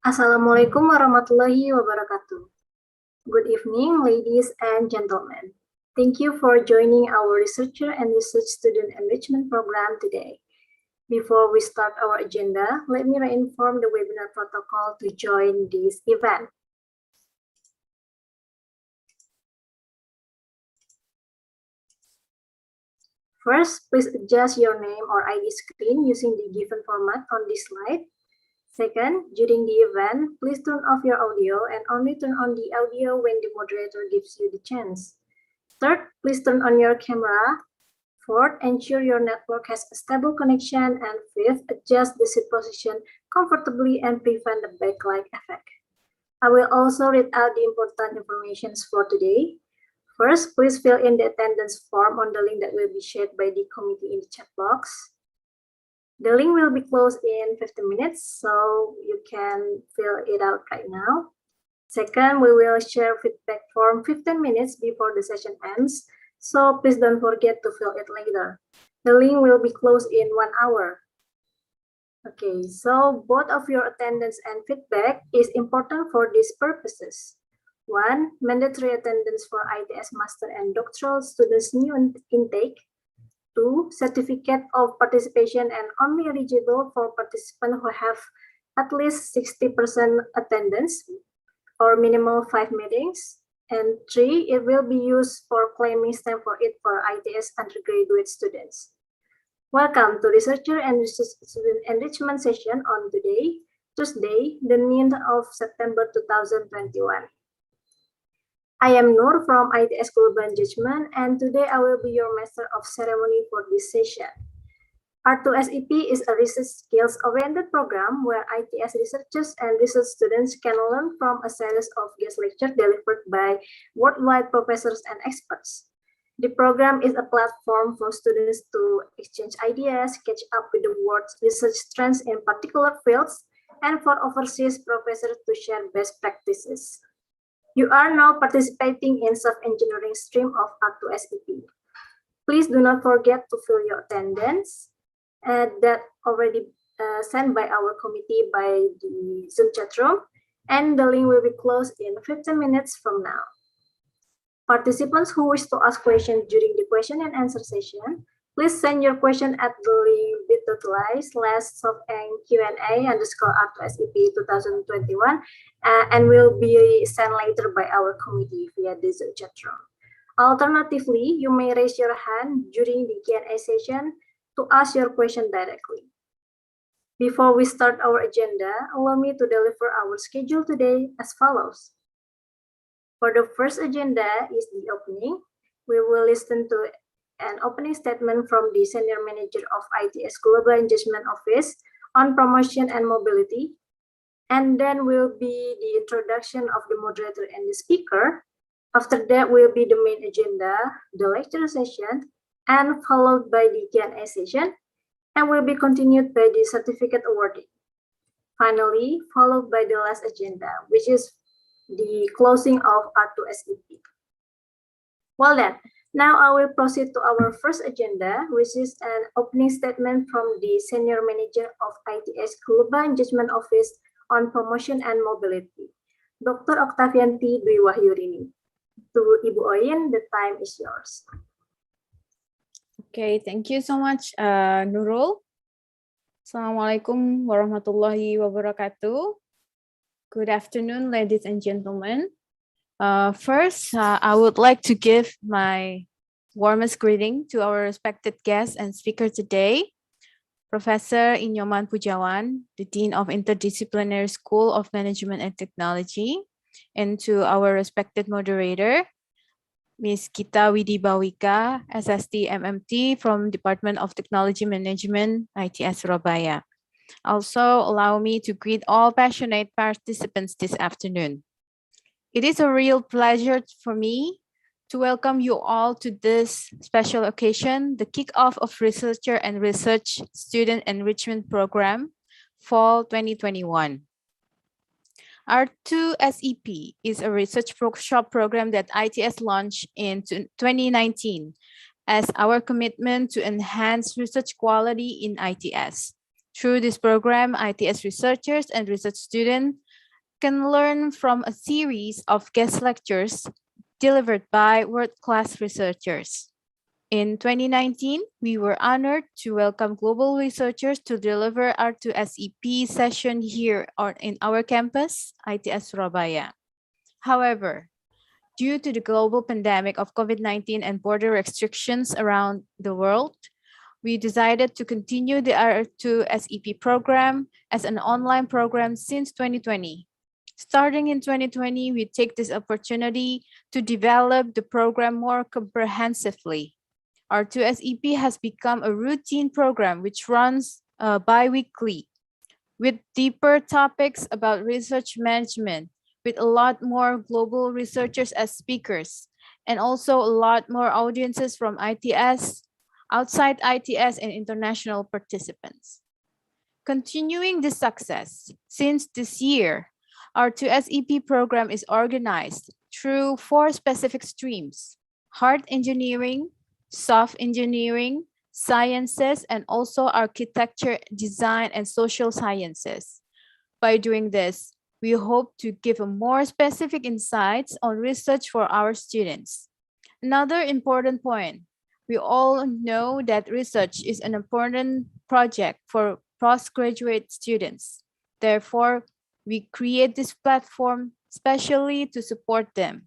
Assalamualaikum warahmatullahi wabarakatuh. Good evening, ladies and gentlemen. Thank you for joining our Researcher and Research Student Enrichment Program today. Before we start our agenda, let me reinform the webinar protocol to join this event. First, please adjust your name or ID screen using the given format on this slide. Second, during the event, please turn off your audio and only turn on the audio when the moderator gives you the chance. Third, please turn on your camera. Fourth, ensure your network has a stable connection. And fifth, adjust the seat position comfortably and prevent the backlight effect. I will also read out the important information for today. First, please fill in the attendance form on the link that will be shared by the committee in the chat box. The link will be closed in 15 minutes, so you can fill it out right now. Second, we will share feedback form 15 minutes before the session ends, so please don't forget to fill it later. The link will be closed in 1 hour. Okay, so both of your attendance and feedback is important for these purposes. 1. Mandatory attendance for ITS Master and Doctoral students new intake. 2. Certificate of participation and only eligible for participants who have at least 60% attendance or minimal 5 meetings. And 3. It will be used for claiming stamp for it for ITS undergraduate students. Welcome to Researcher and Research Student Enrichment session on today, Tuesday, the 9th of September 2021. I am Nur from ITS Global Engagement, and today I will be your master of ceremony for this session. R2SEP is a research skills-oriented program where ITS researchers and research students can learn from a series of guest lectures delivered by worldwide professors and experts. The program is a platform for students to exchange ideas, catch up with the world's research trends in particular fields, and for overseas professors to share best practices. You are now participating in soft-engineering stream of R2SEP. Please do not forget to fill your attendance that already sent by our committee by the Zoom chat room, and the link will be closed in 15 minutes from now. Participants who wish to ask questions during the question and answer session, please send your question at the link bit.ly/softandqa_R2SEP 2021 and will be sent later by our committee via the Zoom chat room. Alternatively, you may raise your hand during the Q&A session to ask your question directly. Before we start our agenda, allow me to deliver our schedule today as follows. For the first agenda is the opening. We will listen to an opening statement from the Senior Manager of ITS Global Engagement Office on promotion and mobility. And then will be the introduction of the moderator and the speaker. After that will be the main agenda, the lecture session, and followed by the Q&A session, and will be continued by the certificate awarding. Finally, followed by the last agenda, which is the closing of R2SEP. Well then, now I will proceed to our first agenda, which is an opening statement from the Senior Manager of ITS Global Engagement Office on Promotion and Mobility, Dr. Oktavianti Dwi Wahyurini. To Ibu Oyin, the time is yours. Okay, thank you so much, Nurul. Assalamualaikum warahmatullahi wabarakatuh. Good afternoon, ladies and gentlemen. First, I would like to give my warmest greeting to our respected guest and speaker today, Professor Inyoman Pudiawan, the Dean of Interdisciplinary School of Management and Technology, and to our respected moderator, Ms. Gita Widibawika, SST MMT from Department of Technology Management, ITS Surabaya. Also, allow me to greet all passionate participants this afternoon. It is a real pleasure for me to welcome you all to this special occasion, the kickoff of Researcher and Research Student Enrichment Program, Fall 2021. R2SEP is a research workshop program that ITS launched in 2019 as our commitment to enhance research quality in ITS. Through this program, ITS researchers and research students can learn from a series of guest lectures delivered by world-class researchers. In 2019, we were honored to welcome global researchers to deliver R2SEP session here in our campus, ITS Surabaya. However, due to the global pandemic of COVID-19 and border restrictions around the world, we decided to continue the R2SEP program as an online program since 2020. Starting in 2020, we take this opportunity to develop the program more comprehensively. R2SEP has become a routine program which runs bi-weekly with deeper topics about research management, with a lot more global researchers as speakers, and also a lot more audiences from ITS, outside ITS, and international participants. Continuing this success, since this year, our R2SEP program is organized through 4 specific streams: hard engineering, soft engineering, sciences, and also architecture, design, and social sciences. By doing this, we hope to give a more specific insights on research for our students. Another important point, we all know that research is an important project for postgraduate students. Therefore, we create this platform specially to support them.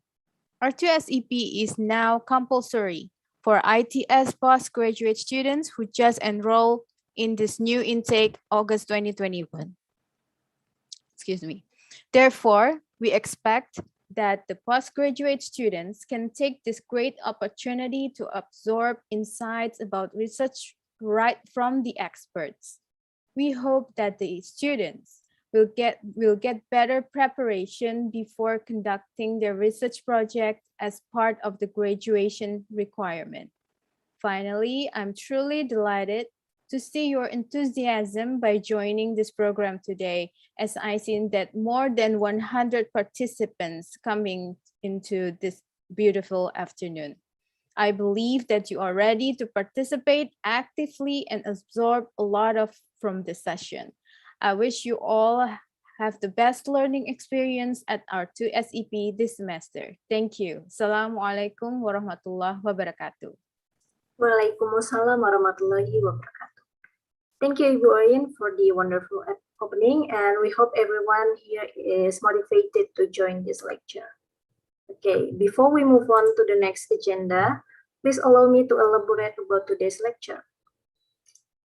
R2SEP is now compulsory for ITS postgraduate students who just enroll in this new intake August 2021. Excuse me. Therefore, we expect that the postgraduate students can take this great opportunity to absorb insights about research right from the experts. We hope that the students will get better preparation before conducting their research project as part of the graduation requirement. Finally, I'm truly delighted to see your enthusiasm by joining this program today, as I see that more than 100 participants coming into this beautiful afternoon. I believe that you are ready to participate actively and absorb a lot from the session. I wish you all have the best learning experience at R2SEP this semester. Thank you. Assalamualaikum warahmatullahi wabarakatuh. Waalaikumsalam warahmatullahi wabarakatuh. Thank you, Ibu Orin, for the wonderful opening, and we hope everyone here is motivated to join this lecture. Okay, before we move on to the next agenda, please allow me to elaborate about today's lecture.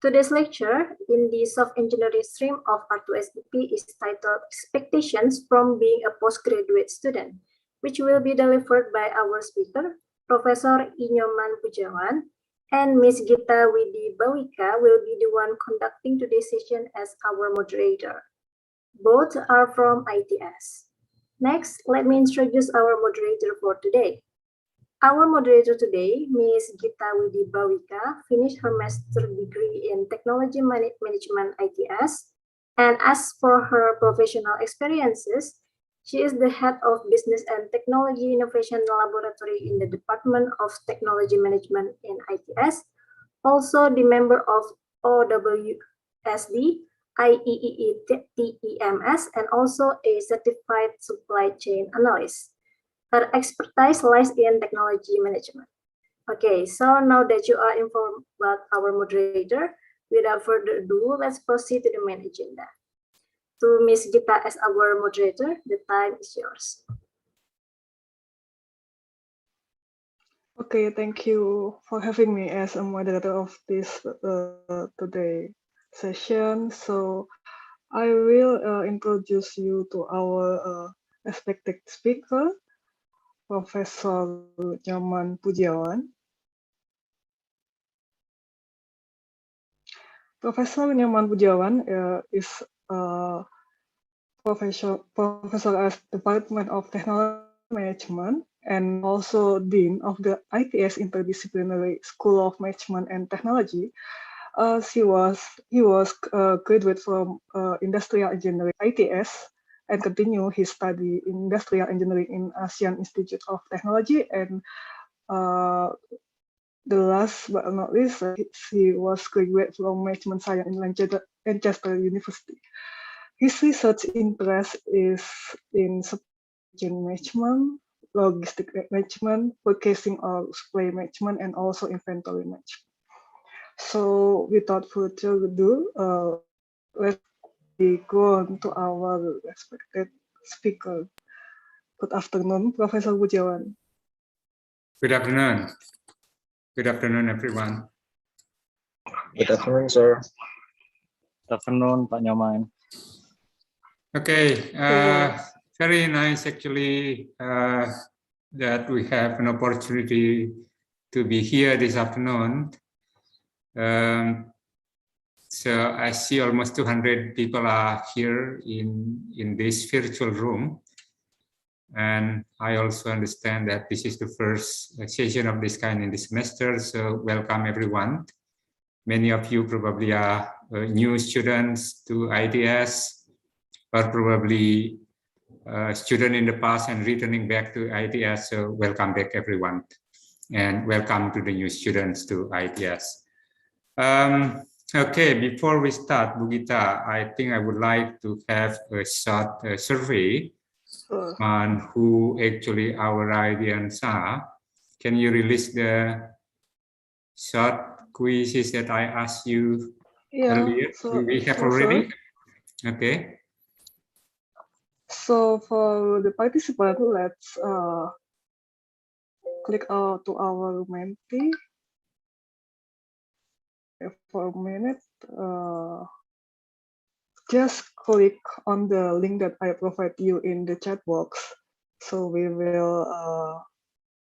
Today's lecture in the soft engineering stream of R2SEP is titled Expectations from Being a Postgraduate Student, which will be delivered by our speaker, Professor Inyoman Pudiawan, and Ms. Gita Widi Bawika will be the one conducting today's session as our moderator. Both are from ITS. Next, let me introduce our moderator for today. Our moderator today, Ms. Gita Widi Bawika, finished her master's degree in Technology Management ITS, and as for her professional experiences, she is the head of Business and Technology Innovation Laboratory in the Department of Technology Management in ITS, also the member of OWSD, IEEE-TEMS, and also a certified supply chain analyst. Her expertise lies in technology management. Okay, so now that you are informed about our moderator, without further ado, let's proceed to the main agenda. To Ms. Gita as our moderator, the time is yours. Okay, thank you for having me as a moderator of this today session. So I will introduce you to our respected speaker, Professor Inyoman Pudiawan. Professor Inyoman Pudiawan is professor at Department of Technology Management and also Dean of the ITS Interdisciplinary School of Management and Technology. He was graduate from Industrial Engineering ITS and continue his study in Industrial Engineering in Asian Institute of Technology, and the last but not least, he was graduate from Management Science in Lancaster University. His research interest is in supply chain management, logistic management, purchasing or supply management, and also inventory management. So without further ado, let's go on to our respected speaker. Good afternoon, Professor Pudiawan. Good afternoon. Good afternoon, everyone. Good afternoon, sir. Good afternoon, Pak Nyoman. Okay, very nice actually that we have an opportunity to be here this afternoon. So I see almost 200 people are here in this virtual room. And I also understand that this is the first session of this kind in this semester, so welcome everyone. Many of you probably are new students to ITS, or probably student in the past and returning back to ITS, so welcome back everyone. And welcome to the new students to ITS. Okay, before we start, Bugita, I think I would like to have a short survey on who actually our audience are. Can you release the short quizzes that I asked you earlier? We have already? Okay. So for the participant, let's click to our Menti. For a minute, just click on the link that I provide you in the chat box. So we will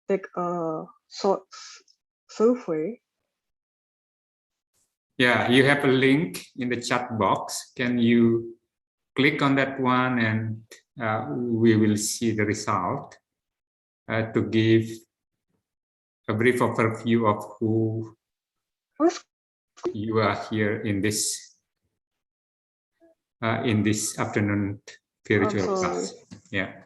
take a short survey. Yeah, you have a link in the chat box. Can you click on that one and we will see the result to give a brief overview of who you are here in this afternoon virtual class. Yeah.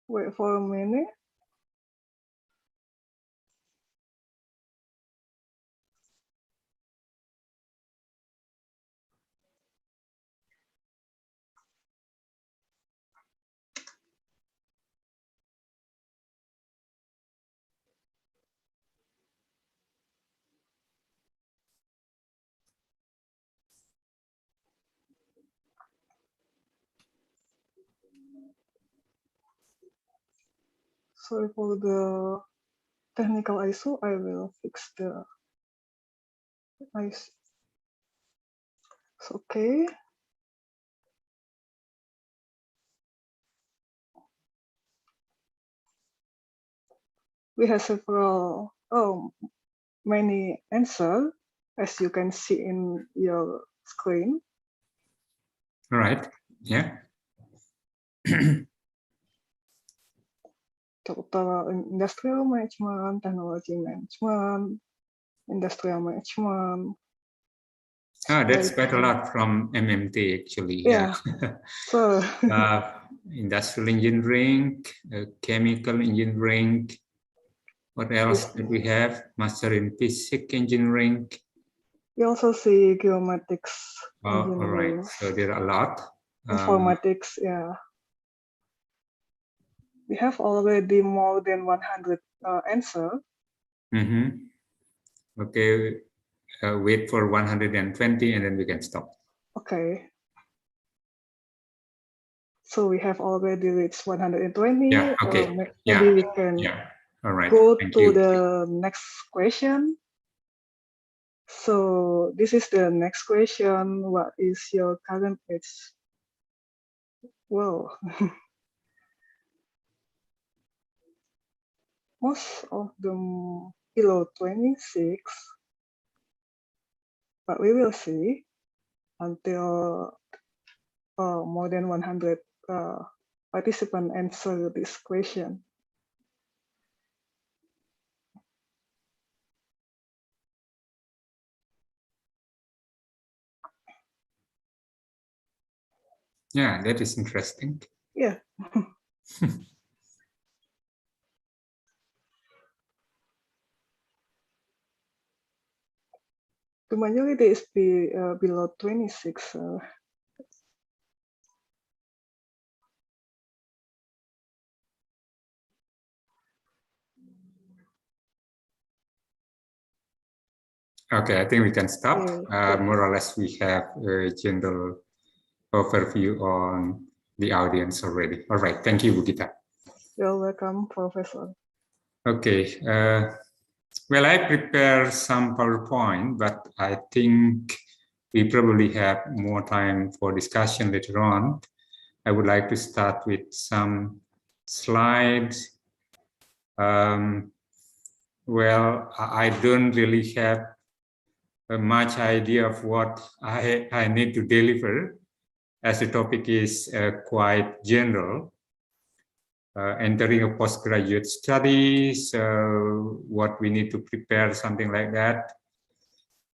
Wait for a minute. Sorry for the technical issue. I will fix the issue. It's okay. We have several, many answers, as you can see in your screen. All right. Yeah. Total industrial management, technology management, industrial management. Oh, that's quite a lot from MMT actually. Yeah. So industrial engineering, chemical engineering. What else do we have? Master in physics engineering. We also see geomatics. Oh, all right. So there are a lot. Informatics, yeah. We have already more than 100 answers. Okay, wait for 120 and then we can stop. Okay. So we have already reached 120. Yeah, okay. Maybe we can all right. go Thank to you. the next question. So this is the next question. What is your current age? Well, most of them below 26, but we will see until more than 100 participants answer this question. Yeah, that is interesting. Yeah. The majority is below 26. Okay, I think we can stop. Yeah. More or less, we have a general overview on the audience already. All right, thank you, Bugita. You're welcome, Professor. Okay, well, I prepared some PowerPoint, but I think we probably have more time for discussion later on. I would like to start with some slides. Well, I don't really have much idea of what I need to deliver, as the topic is quite general. Entering a postgraduate studies, what we need to prepare, something like that.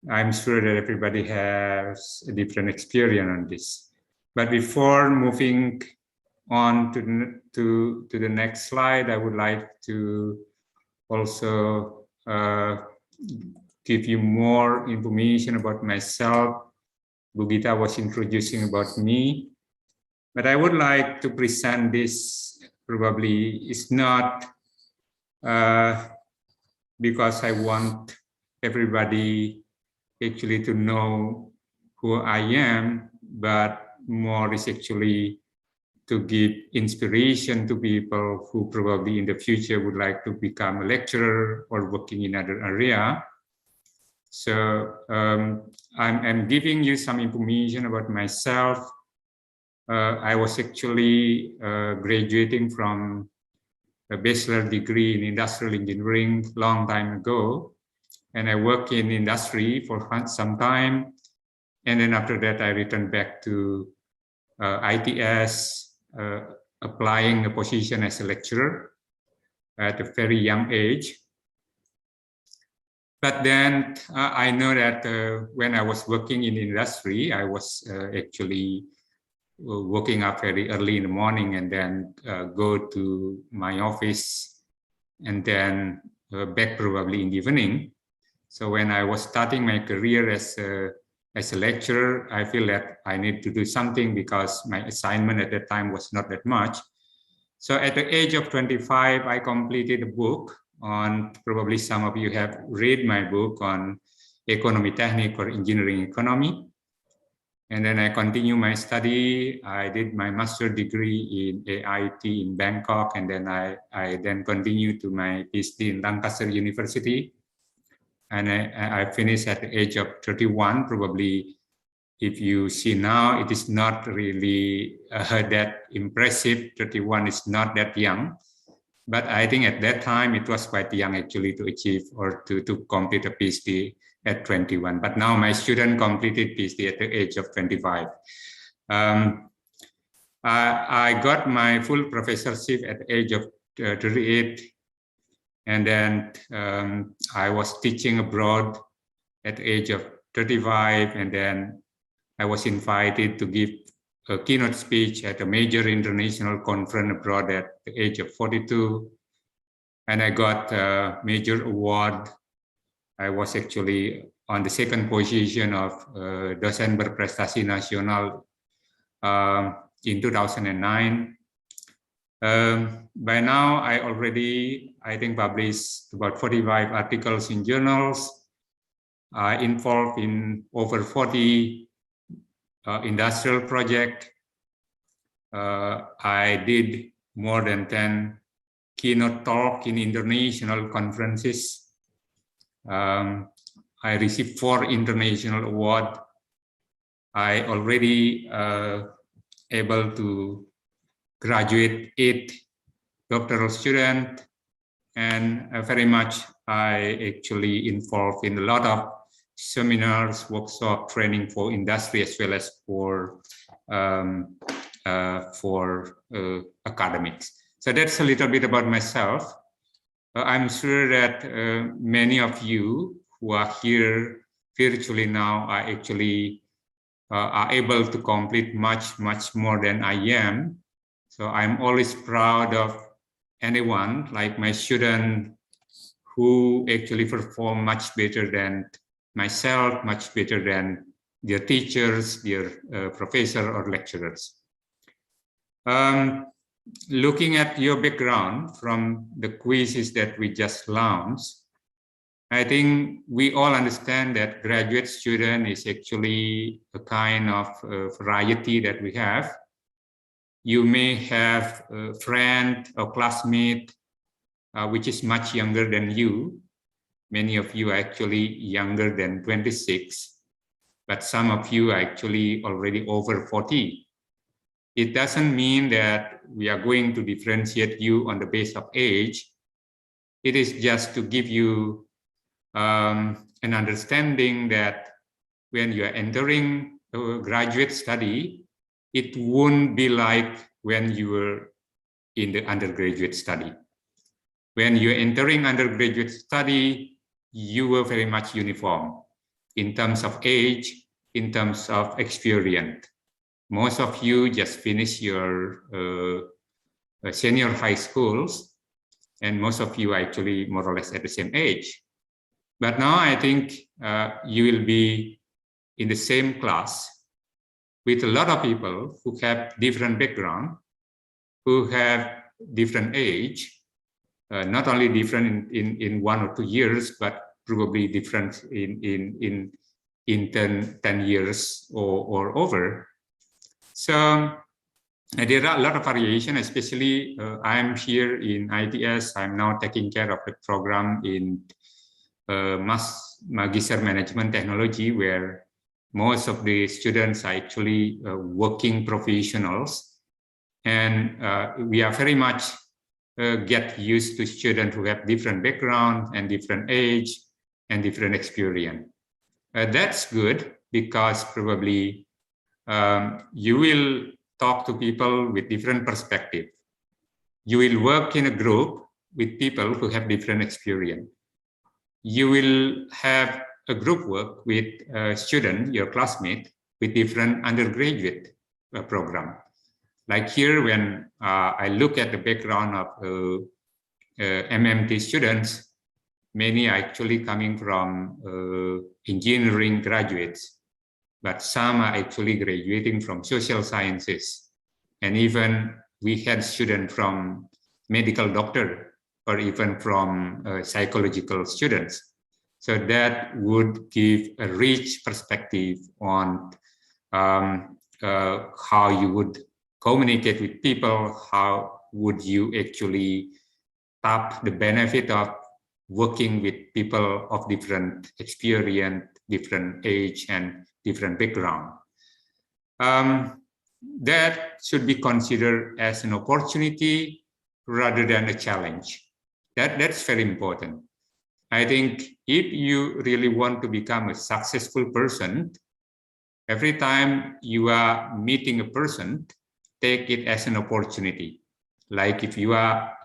I'm sure that everybody has a different experience on this. But before moving on to the next slide, I would like to also give you more information about myself. Bugita was introducing about me, but I would like to present this. Probably is not because I want everybody actually to know who I am, but more is actually to give inspiration to people who probably in the future would like to become a lecturer or working in other area. So I'm giving you some information about myself. I was actually graduating from a bachelor degree in industrial engineering long time ago. And I worked in industry for some time. And then after that, I returned back to ITS, applying a position as a lecturer at a very young age. But then I know that when I was working in industry, I was actually waking up very early in the morning and then go to my office and then back probably in the evening. So when I was starting my career as a lecturer, I feel that I need to do something because my assignment at that time was not that much. So at the age of 25, I completed a book on, probably some of you have read my book on economy technique or engineering economy. And then I continue my study. I did my master's degree in AIT in Bangkok, and then I then continued to my PhD in Lancaster University. And I finished at the age of 31. Probably, if you see now, it is not really that impressive. 31 is not that young. But I think at that time, it was quite young actually to achieve or to complete a PhD at 21. But now my student completed PhD at the age of 25. I got my full professorship at the age of 38. And then I was teaching abroad at the age of 35. And then I was invited to give a keynote speech at a major international conference abroad at the age of 42. And I got a major award. I was actually on the second position of Dosen Berprestasi Nasional in 2009. By now, I already, I think, published about 45 articles in journals, involved in over 40 industrial projects. I did more than 10 keynote talks in international conferences. I received 4 international awards. I already able to graduate 8 doctoral students, and very much I actually involved in a lot of seminars, workshop, training for industry as well as for academics. So that's a little bit about myself. I'm sure that many of you who are here virtually now are actually are able to complete much more than I am. So I'm always proud of anyone like my student who actually perform much better than myself, much better than their teachers, their professor or lecturers. Looking at your background from the quizzes that we just launched, I think we all understand that graduate student is actually a kind of variety that we have. You may have a friend or classmate which is much younger than you. Many of you are actually younger than 26, but some of you are actually already over 40. It doesn't mean that we are going to differentiate you on the basis of age. It is just to give you an understanding that when you are entering a graduate study, it won't be like when you were in the undergraduate study. When you're entering undergraduate study, you were very much uniform in terms of age, in terms of experience. Most of you just finished your senior high schools, and most of you are actually more or less at the same age. But now I think you will be in the same class with a lot of people who have different background, who have different age, not only different in 1 or 2 years, but probably different in 10 years or over. So there are a lot of variation, especially I'm here in ITS. I'm now taking care of the program in Magister Management Technology, where most of the students are actually working professionals. And we are very much get used to students who have different background and different age and different experience. That's good because probably you will talk to people with different perspective. You will work in a group with people who have different experience. You will have a group work with a student, your classmate, with different undergraduate program. Like here, when I look at the background of MMT students, many are actually coming from engineering graduates, but some are actually graduating from social sciences. And even we had students from medical doctor or even from psychological students. So that would give a rich perspective on how you would communicate with people, how would you actually tap the benefit of working with people of different experience, different age, and different background. That should be considered as an opportunity rather than a challenge. That's very important. I think if you really want to become a successful person, every time you are meeting a person, take it as an opportunity. Like if you are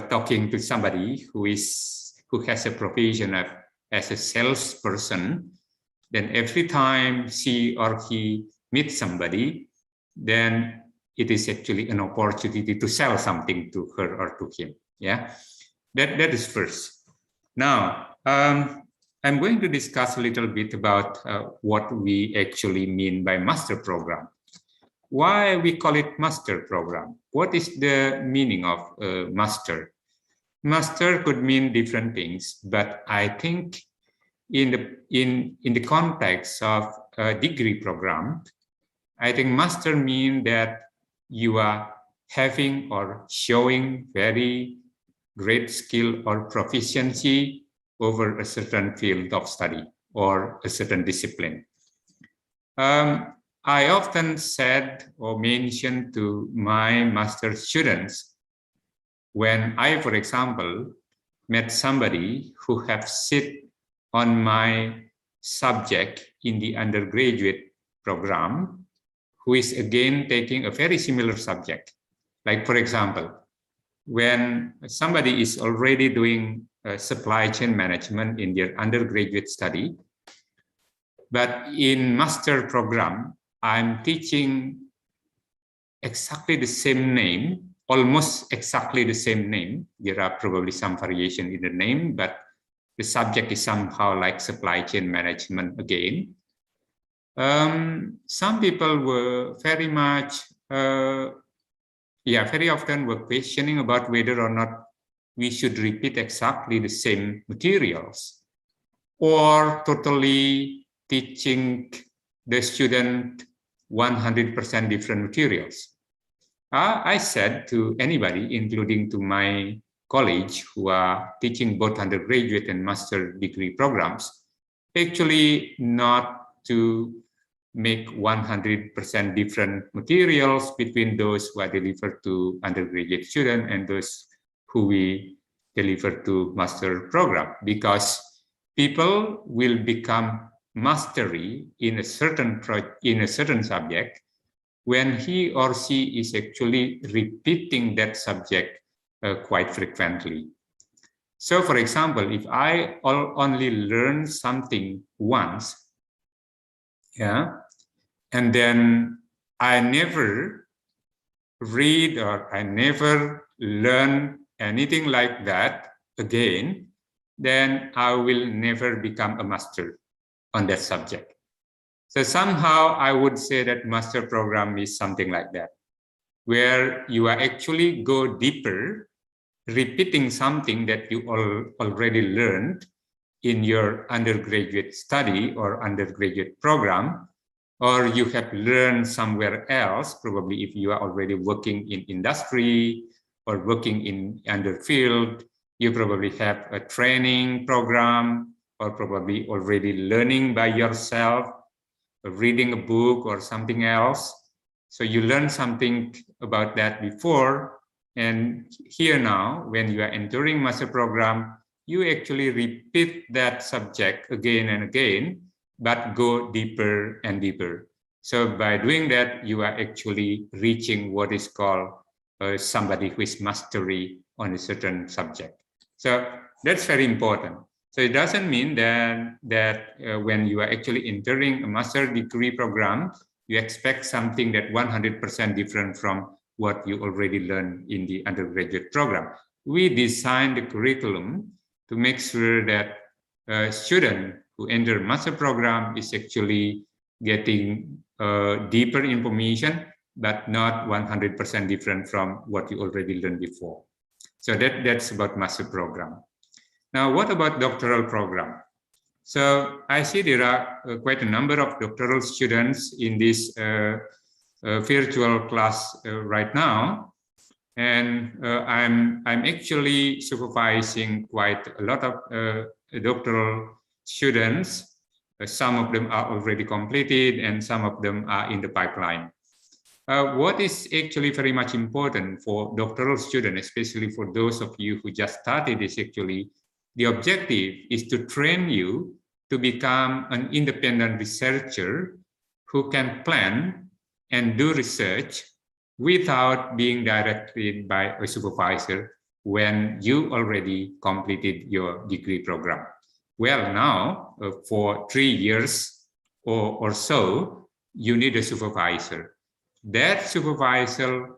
talking to somebody who has a profession as a salesperson, then every time she or he meets somebody, then it is actually an opportunity to sell something to her or to him. Yeah, that is first. Now, I'm going to discuss a little bit about what we actually mean by master program. Why we call it master program? What is the meaning of master? Master could mean different things, but I think in the context of a degree program, I think master means that you are having or showing very great skill or proficiency over a certain field of study or a certain discipline. I often said or mentioned to my master students, when I, for example, met somebody who have sit on my subject in the undergraduate program, who is again taking a very similar subject. Like, for example, when somebody is already doing supply chain management in their undergraduate study, but in master program, I'm teaching exactly the same name, almost exactly the same name. There are probably some variation in the name, but the subject is somehow like supply chain management again. Some people were very much, very often were questioning about whether or not we should repeat exactly the same materials or totally teaching the student 100% different materials. I said to anybody, including to my colleagues who are teaching both undergraduate and master degree programs, actually not to make 100% different materials between those who are delivered to undergraduate students and those who we deliver to master program, because people will become mastery in a certain subject when he or she is actually repeating that subject quite frequently. So, for example, if I only learn something once, and then I never read or I never learn anything like that again, then I will never become a master on that subject. So somehow I would say that master program is something like that, where you are actually go deeper, repeating something that you already learned in your undergraduate study or undergraduate program, or you have learned somewhere else, probably if you are already working in industry or working in under field, you probably have a training program or probably already learning by yourself, reading a book or something else. So you learn something about that before, and here now, when you are entering master program, you actually repeat that subject again and again, but go deeper and deeper. So by doing that, you are actually reaching what is called somebody who is mastery on a certain subject. So that's very important. So it doesn't mean that when you are actually entering a master degree program, you expect something that 100% different from what you already learned in the undergraduate program. We designed the curriculum to make sure that a student who enter master program is actually getting deeper information, but not 100% different from what you already learned before. So that's about master program. Now, what about doctoral program? So I see there are quite a number of doctoral students in this virtual class right now, and I'm actually supervising quite a lot of doctoral students. Some of them are already completed, and some of them are in the pipeline. What is actually very much important for doctoral students, especially for those of you who just started, is actually the objective is to train you to become an independent researcher who can plan and do research without being directed by a supervisor when you already completed your degree program. Well, now, for 3 years or so, you need a supervisor. That supervisor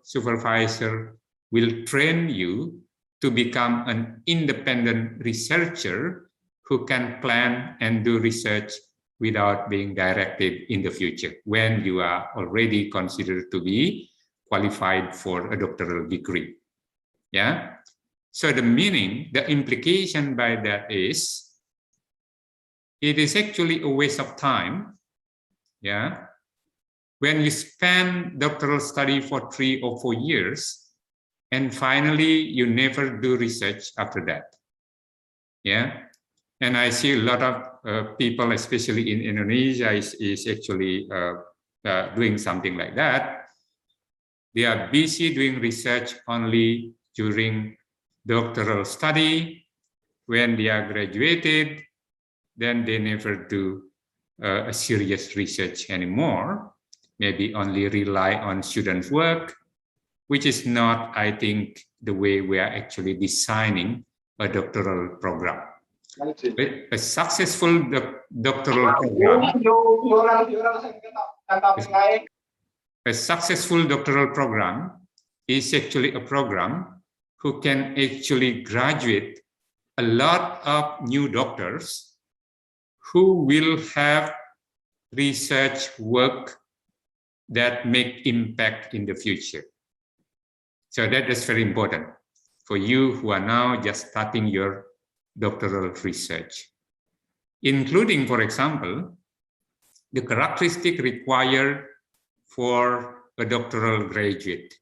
will train you to become an independent researcher who can plan and do research without being directed in the future when you are already considered to be qualified for a doctoral degree. Yeah. So the meaning, the implication by that is, it is actually a waste of time. Yeah. When you spend doctoral study for 3 or 4 years, and finally you never do research after that. Yeah. And I see a lot of people, especially in Indonesia, is actually doing something like that. They are busy doing research only during doctoral study. When they are graduated, then they never do a serious research anymore. Maybe only rely on student work, which is not, I think, the way we are actually designing a doctoral program. A successful doctoral program A successful doctoral program is actually a program who can actually graduate a lot of new doctors who will have research work that make impact in the future. So that is very important for you who are now just starting your doctoral research, including, for example, the characteristic required for a doctoral graduate.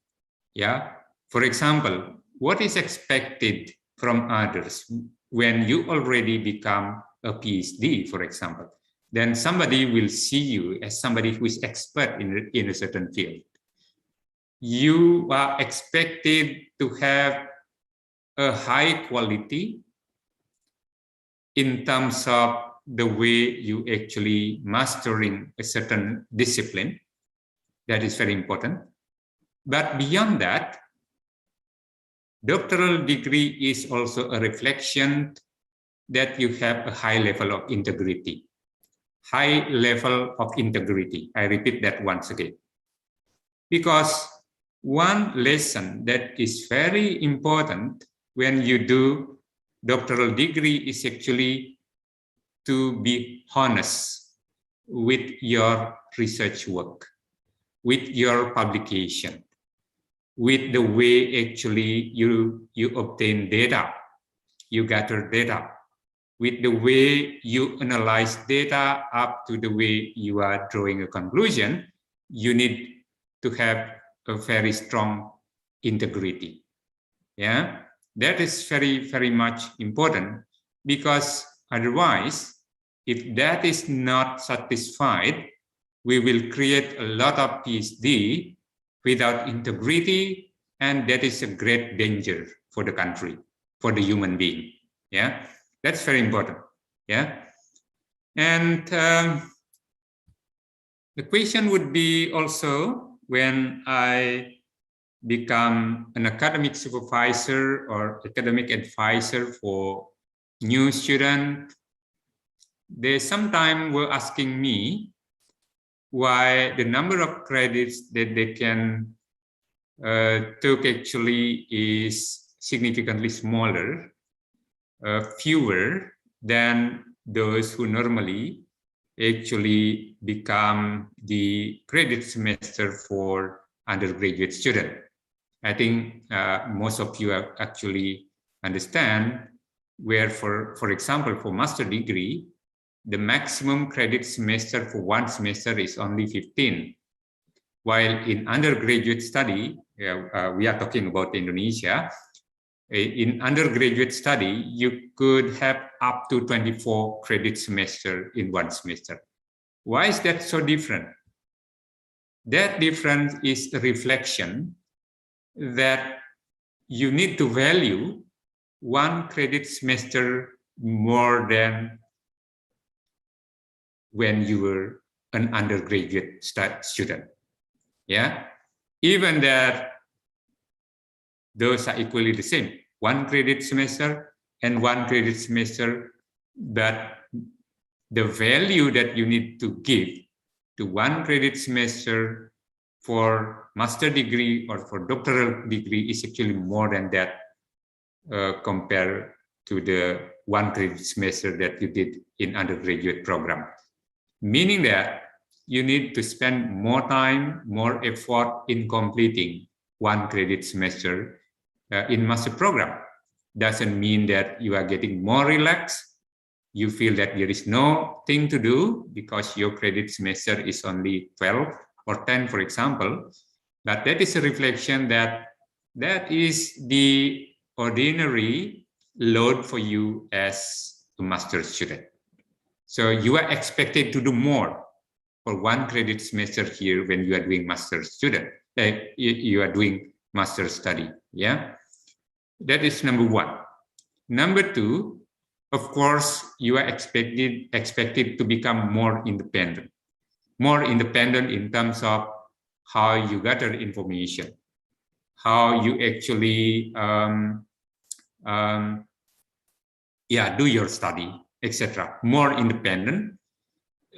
Yeah, for example, what is expected from others when you already become a PhD, for example? Then somebody will see you as somebody who is expert in a certain field. You are expected to have a high quality in terms of the way you actually mastering a certain discipline. That is very important. But beyond that, doctoral degree is also a reflection that you have a high level of integrity. High level of integrity. I repeat that once again. Because one lesson that is very important when you do doctoral degree is actually to be honest with your research work, with your publication, with the way actually you obtain data, you gather data, with the way you analyze data up to the way you are drawing a conclusion. You need to have a very strong integrity. Yeah, that is very, very much important, because otherwise, if that is not satisfied, we will create a lot of PhD without integrity, and that is a great danger for the country, for the human being. Yeah, that's very important. Yeah, and the question would be also, when I become an academic supervisor or academic advisor for new students, they sometimes were asking me why the number of credits that they can take actually is significantly smaller, fewer than those who normally actually become the credit semester for undergraduate student. I think most of you actually understand where, for example, for master degree, the maximum credit semester for one semester is only 15. While in undergraduate study, we are talking about Indonesia, in undergraduate study, you could have up to 24 credit semester in one semester. Why is that so different? That difference is a reflection that you need to value one credit semester more than when you were an undergraduate student. Yeah, even that those are equally the same, one credit semester and one credit semester, but the value that you need to give to one credit semester for master degree or for doctoral degree is actually more than that compared to the one credit semester that you did in undergraduate program. Meaning that you need to spend more time, more effort in completing one credit semester in master program. Doesn't mean that you are getting more relaxed. You feel that there is no thing to do because your credit semester is only 12 or 10, for example. But that is a reflection that that is the ordinary load for you as a master student. So you are expected to do more for one credit semester here when you are doing master student. You are doing master study. Yeah, that is number one. Number two, of course, you are expected to become more independent in terms of how you gather information, how you actually do your study, etc. More independent.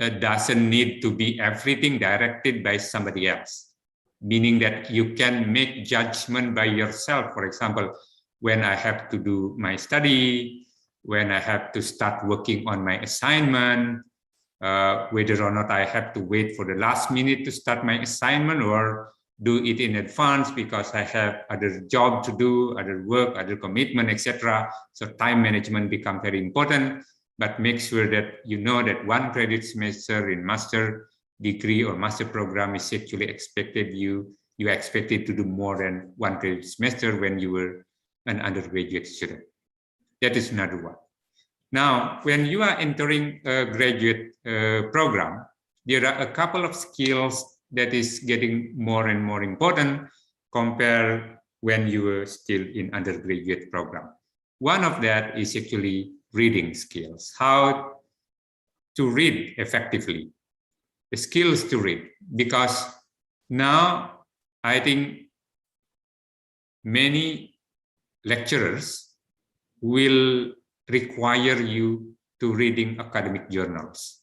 doesn't need to be everything directed by somebody else, meaning that you can make judgment by yourself. For example, when I have to do my study, when I have to start working on my assignment, whether or not I have to wait for the last minute to start my assignment or do it in advance because I have other job to do, other work, other commitment, etc. So time management becomes very important, but make sure that you know that 1 credit semester in master degree or master program is actually expected you are expected to do more than 1 credit semester when you were an undergraduate student. That is another one. Now, when you are entering a graduate program, there are a couple of skills that is getting more and more important compared when you were still in undergraduate program. One of that is actually reading skills, how to read effectively, the skills to read, because now I think many lecturers will require you to reading academic journals,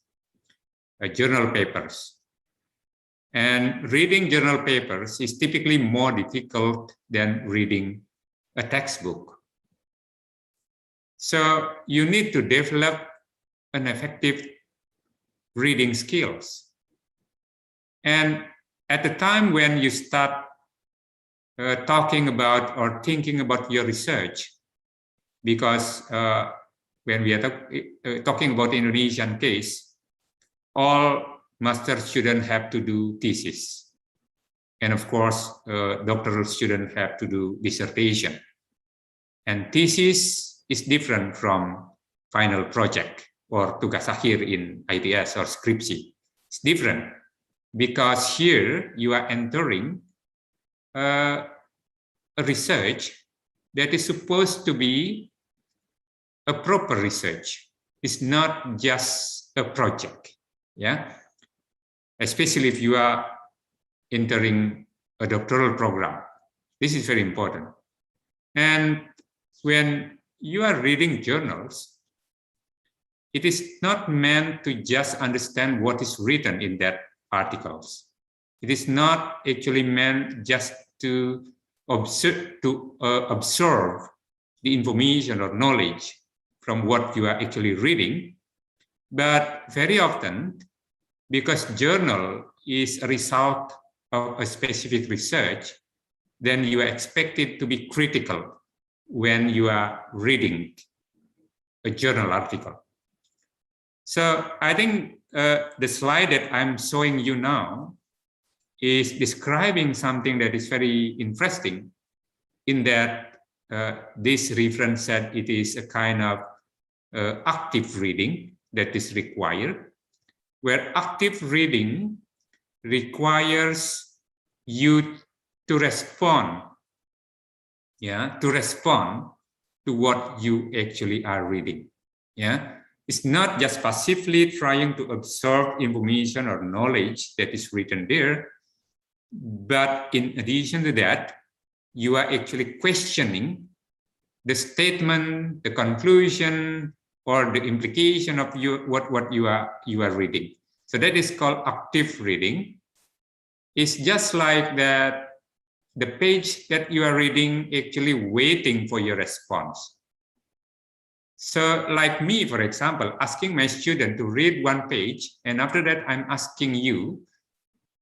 journal papers. And reading journal papers is typically more difficult than reading a textbook. So you need to develop an effective reading skills. And at the time when you start talking about or thinking about your research, because when we are talking about Indonesian case, all master students have to do thesis. And of course, doctoral students have to do dissertation. And thesis is different from final project or tugas akhir in ITS or skripsi. It's different because here you are entering a research that is supposed to be a proper research. It's not just a project, yeah? Especially if you are entering a doctoral program. This is very important. And when you are reading journals, it is not meant to just understand what is written in that articles. It is not actually meant just to absorb the information or knowledge from what you are actually reading, but very often, because journal is a result of a specific research, then you are expected to be critical when you are reading a journal article. So I think the slide that I'm showing you now is describing something that is very interesting in that this reference said it is a kind of active reading that is required, where active reading requires you to respond, to what you actually are reading. It's not just passively trying to absorb information or knowledge that is written there, but in addition to that, you are actually questioning the statement, the conclusion, or the implication of what you are reading. So that is called active reading. It's just like that the page that you are reading actually waiting for your response. So like me, for example, asking my student to read one page, and after that I'm asking you,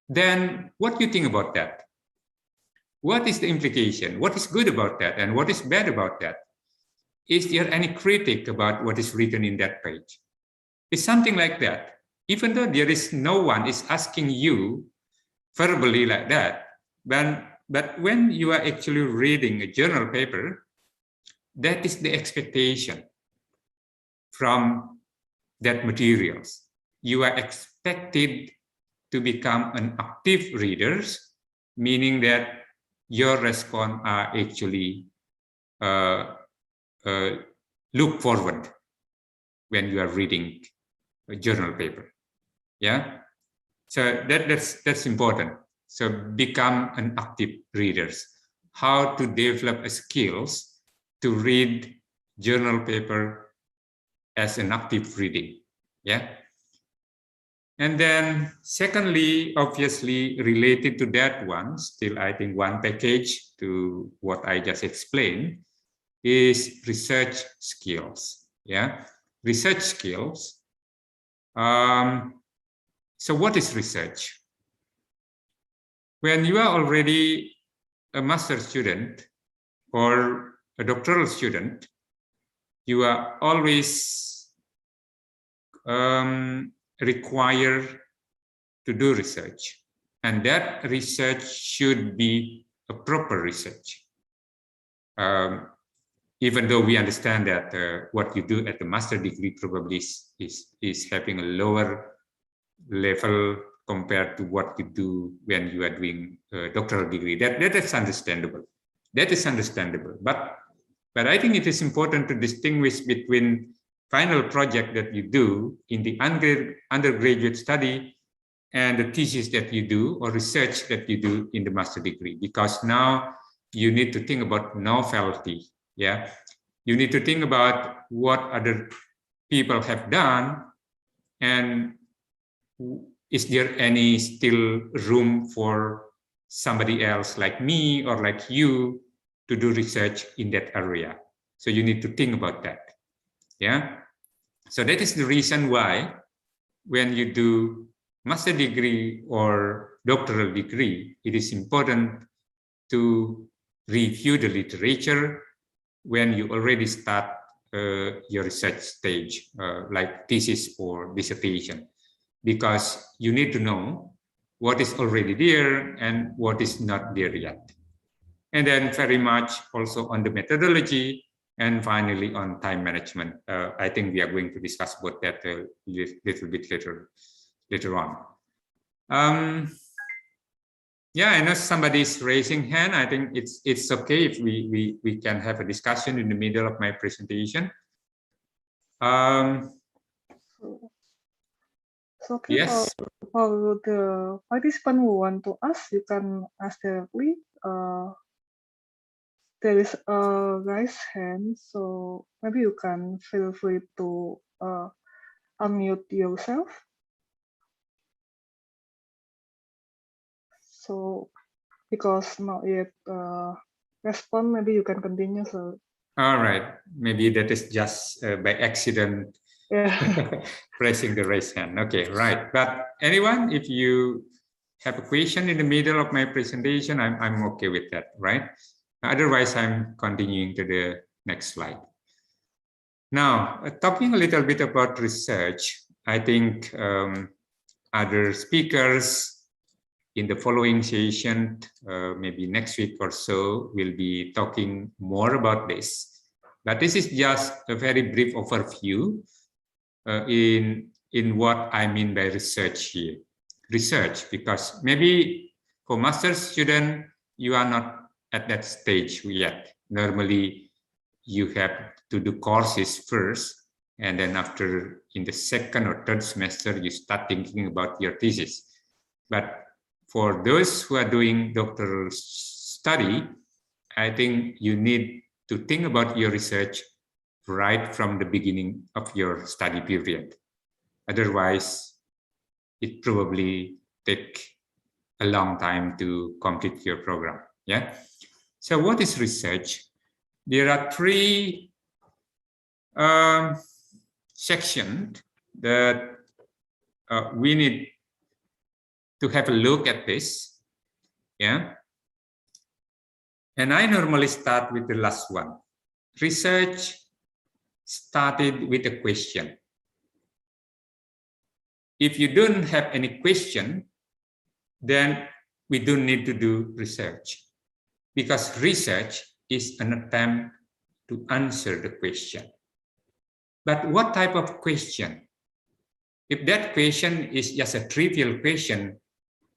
then what do you think about that? What is the implication? What is good about that? And what is bad about that? Is there any critique about what is written in that page? It's something like that. Even though there is no one is asking you verbally like that, but when you are actually reading a journal paper, that is the expectation from that materials. You are expected to become an active readers, meaning that your response are actually look forward when you are reading a journal paper. So that's important. So become an active readers. How to develop skills to read journal paper as an active reading. And then secondly, obviously related to that one, still I think one package to what I just explained is research skills. Yeah, research skills. So what is research? When you are already a master student or a doctoral student, you are always required to do research, and that research should be a proper research. Even though we understand that what you do at the master degree probably is having a lower level compared to what you do when you are doing a doctoral degree. That is understandable. That is understandable. But I think it is important to distinguish between final project that you do in the undergraduate study and the thesis that you do or research that you do in the master degree, because now you need to think about novelty. Yeah, you need to think about what other people have done, and is there any still room for somebody else like me or like you to do research in that area. So you need to think about that. Yeah, so that is the reason why when you do master degree or doctoral degree, it is important to review the literature when you already start your research stage, like thesis or dissertation, because you need to know what is already there and what is not there yet. And then very much also on the methodology, and finally on time management. I think we are going to discuss about that a little bit later on. Yeah, I know somebody's raising hand. I think it's okay if we can have a discussion in the middle of my presentation. So okay, Yes. for the participant who want to ask, you can ask directly. There is a raised hand, so maybe you can feel free to unmute yourself. So because not yet respond, maybe you can continue. So All right, maybe that is just by accident. yeah. Pressing the raise hand. Okay, right. But anyone, if you have a question in the middle of my presentation, I'm okay with that, right? Otherwise, I'm continuing to the next slide. Now, talking a little bit about research, I think other speakers in the following session, maybe next week or so, will be talking more about this. But this is just a very brief overview in what I mean by research here. Research, because maybe for master's student, you are not at that stage yet. Normally, you have to do courses first, and then after, in the second or third semester, you start thinking about your thesis. But for those who are doing doctoral study, I think you need to think about your research right from the beginning of your study period. Otherwise, it probably take a long time to complete your program. Yeah. So what is research? There are three sections that we need to have a look at this. Yeah. And I normally start with the last one. Research started with a question. If you don't have any question, then we don't need to do research, because research is an attempt to answer the question. But what type of question? If that question is just a trivial question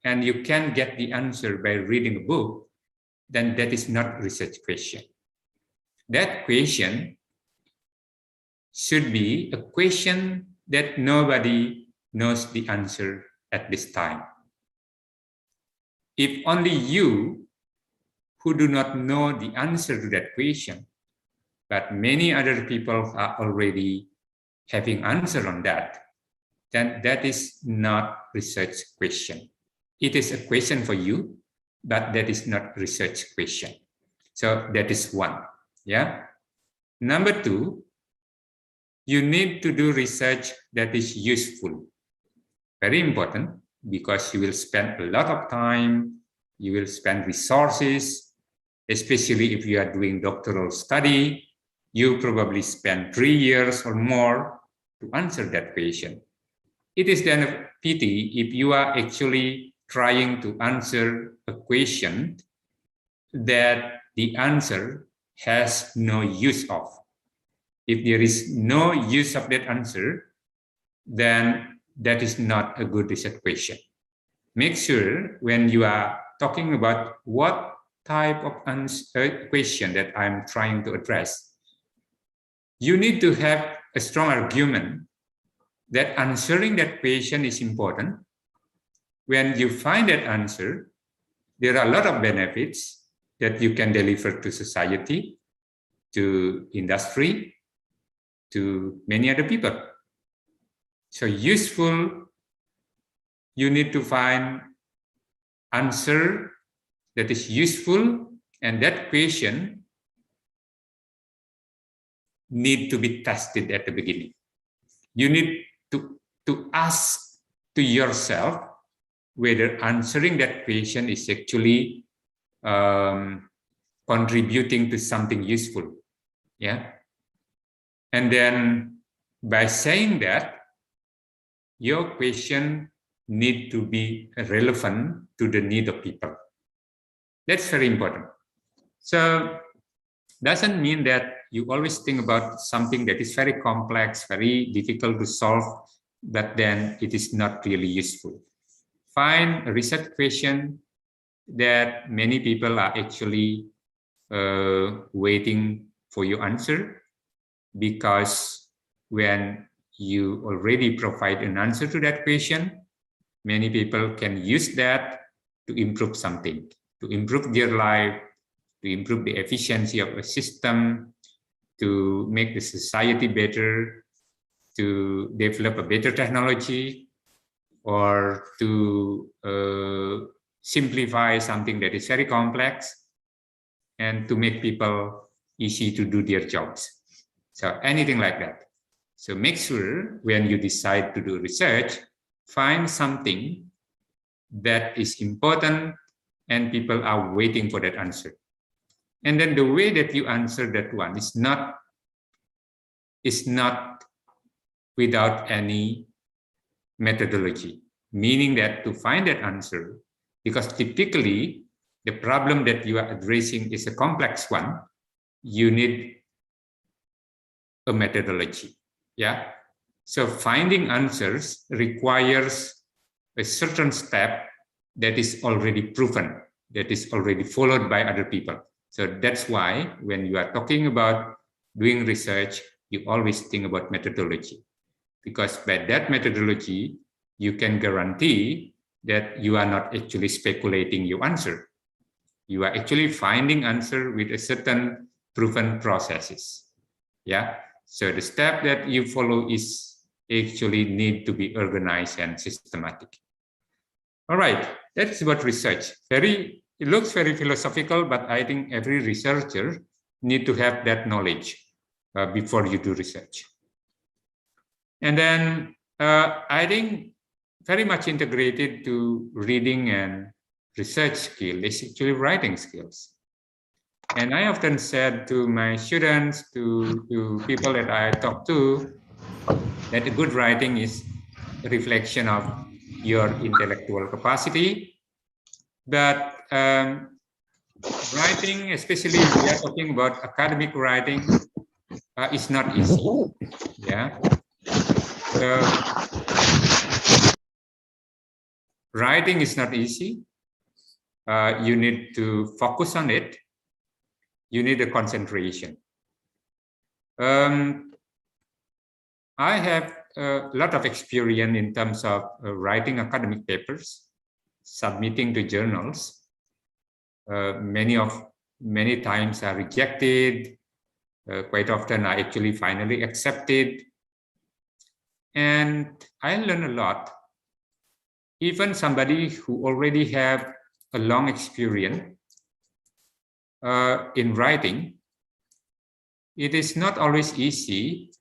and you can get the answer by reading a book, then that is not research question. That question should be a question that nobody knows the answer at this time. If only you who do not know the answer to that question, but many other people are already having answer on that, then that is not research question. It is a question for you, but that is not research question. So that is one. Yeah. Number two, you need to do research that is useful. Very important, because you will spend a lot of time, you will spend resources, especially if you are doing doctoral study. You probably spend 3 years or more to answer that question. It is then a pity if you are actually trying to answer a question that the answer has no use of. If there is no use of that answer, then that is not a good research question. Make sure when you are talking about what type of question that I'm trying to address, you need to have a strong argument that answering that question is important. When you find that answer, there are a lot of benefits that you can deliver to society, to industry, to many other people. So useful, you need to find answer that is useful, and that question need to be tested at the beginning. You need to ask to yourself whether answering that question is actually contributing to something useful. Yeah. And then by saying that, your question need to be relevant to the need of people. That's very important. So doesn't mean that you always think about something that is very complex, very difficult to solve, but then it is not really useful. Find a research question that many people are actually waiting for your answer, because when you already provide an answer to that question, many people can use that to improve something, to improve their life, to improve the efficiency of a system, to make the society better, to develop a better technology, or to simplify something that is very complex, and to make people easy to do their jobs. So anything like that. So make sure when you decide to do research, find something that is important and people are waiting for that answer. And then the way that you answer that one is not without any methodology, meaning that to find that answer, because typically the problem that you are addressing is a complex one, you need a methodology. Yeah. So finding answers requires a certain step that is already proven, that is already followed by other people. So that's why when you are talking about doing research, you always think about methodology, because by that methodology, you can guarantee that you are not actually speculating your answer. You are actually finding answer with a certain proven processes. Yeah. So the step that you follow is actually need to be organized and systematic. All right, that's about research. It looks very philosophical, but I think every researcher need to have that knowledge before you do research. And then I think very much integrated to reading and research skill is actually writing skills. And I often said to my students, to people that I talk to, that a good writing is a reflection of your intellectual capacity. But writing, especially if we are talking about academic writing, is not easy. Yeah. So, writing is not easy. You need to focus on it. You need a concentration. I have a lot of experience in terms of writing academic papers, submitting to journals. Many times are rejected. Quite often are actually finally accepted. And I learned a lot. Even somebody who already have a long experience in writing, it is not always easy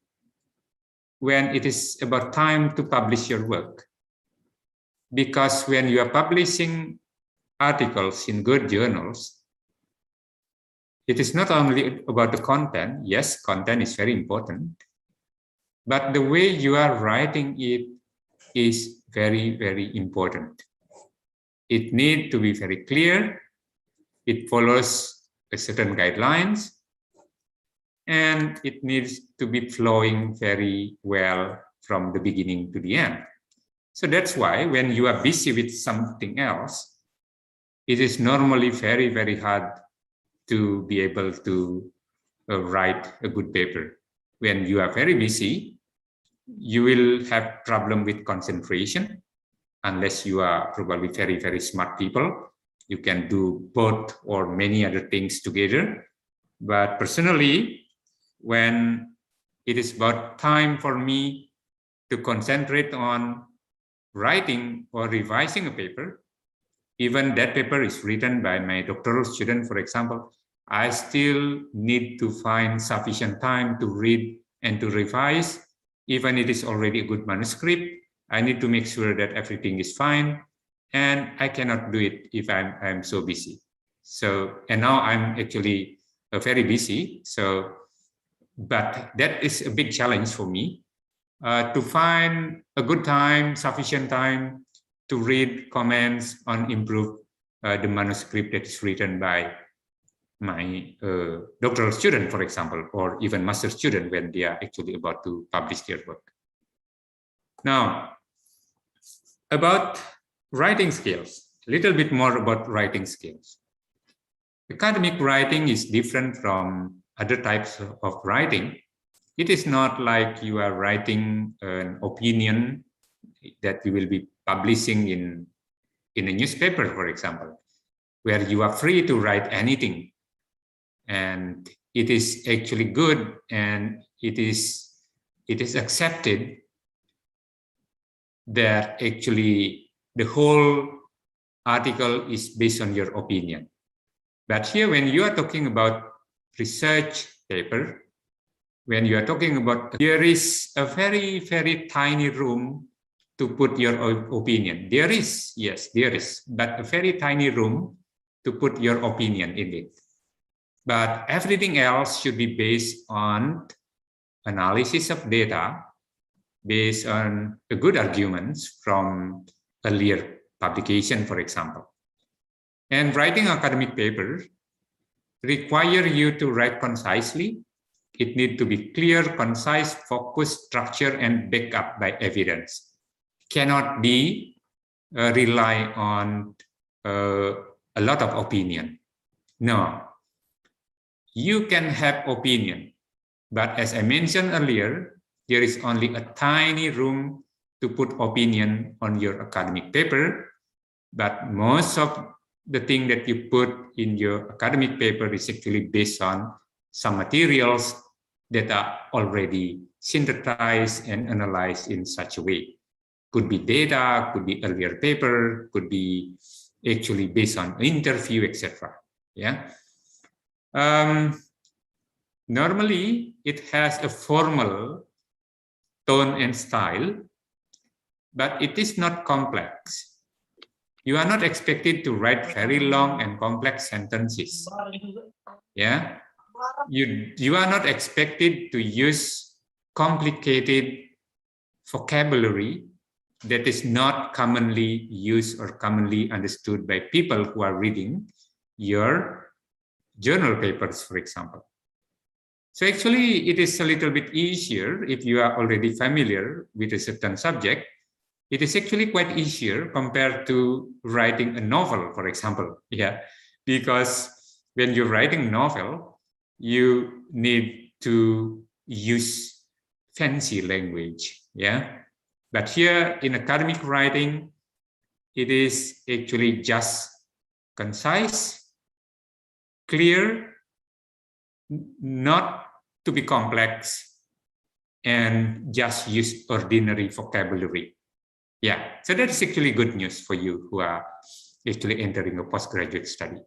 when it is about time to publish your work. Because when you are publishing articles in good journals, it is not only about the content. Yes, content is very important, but the way you are writing it is very, very important. It needs to be very clear. It follows a certain guidelines, and it needs to be flowing very well from the beginning to the end. So that's why when you are busy with something else, it is normally very, very hard to be able to write a good paper. When you are very busy, you will have problem with concentration, unless you are probably very, very smart people. You can do both or many other things together. But personally, when it is about time for me to concentrate on writing or revising a paper, even that paper is written by my doctoral student, for example, I still need to find sufficient time to read and to revise. Even it is already a good manuscript, I need to make sure that everything is fine, and I cannot do it if I'm so busy. So, and now I'm actually very busy. So, but that is a big challenge for me to find a good time, sufficient time to read comments on improve the manuscript that is written by my doctoral student, for example, or even master student when they are actually about to publish their work. Now, about writing skills, a little bit more about writing skills. Academic writing is different from other types of writing. It is not like you are writing an opinion that you will be publishing in a newspaper, for example, where you are free to write anything. And it is actually good, and it is accepted that actually the whole article is based on your opinion. But here, when you are talking about research paper, when you are talking about, there is a very, very tiny room to put your opinion. There is, yes, there is, but a very tiny room to put your opinion in it. But everything else should be based on analysis of data, based on the good arguments from earlier publication, for example. And writing academic paper require you to write concisely. It needs to be clear, concise, focused, structured, and backed up by evidence. Cannot be rely on a lot of opinion. No. You can have opinion, but as I mentioned earlier, there is only a tiny room to put opinion on your academic paper, but most of the thing that you put in your academic paper is actually based on some materials that are already synthesized and analyzed in such a way. Could be data, could be earlier paper, could be actually based on interview, etc. Yeah. Normally, it has a formal tone and style, but it is not complex. You are not expected to write very long and complex sentences. Yeah, you are not expected to use complicated vocabulary that is not commonly used or commonly understood by people who are reading your journal papers, for example. So actually, it is a little bit easier if you are already familiar with a certain subject. It is actually quite easier compared to writing a novel, for example. Yeah, because when you're writing a novel, you need to use fancy language. Yeah, but here in academic writing, it is actually just concise, clear, not to be complex, and just use ordinary vocabulary. Yeah, so that is actually good news for you who are actually entering a postgraduate study.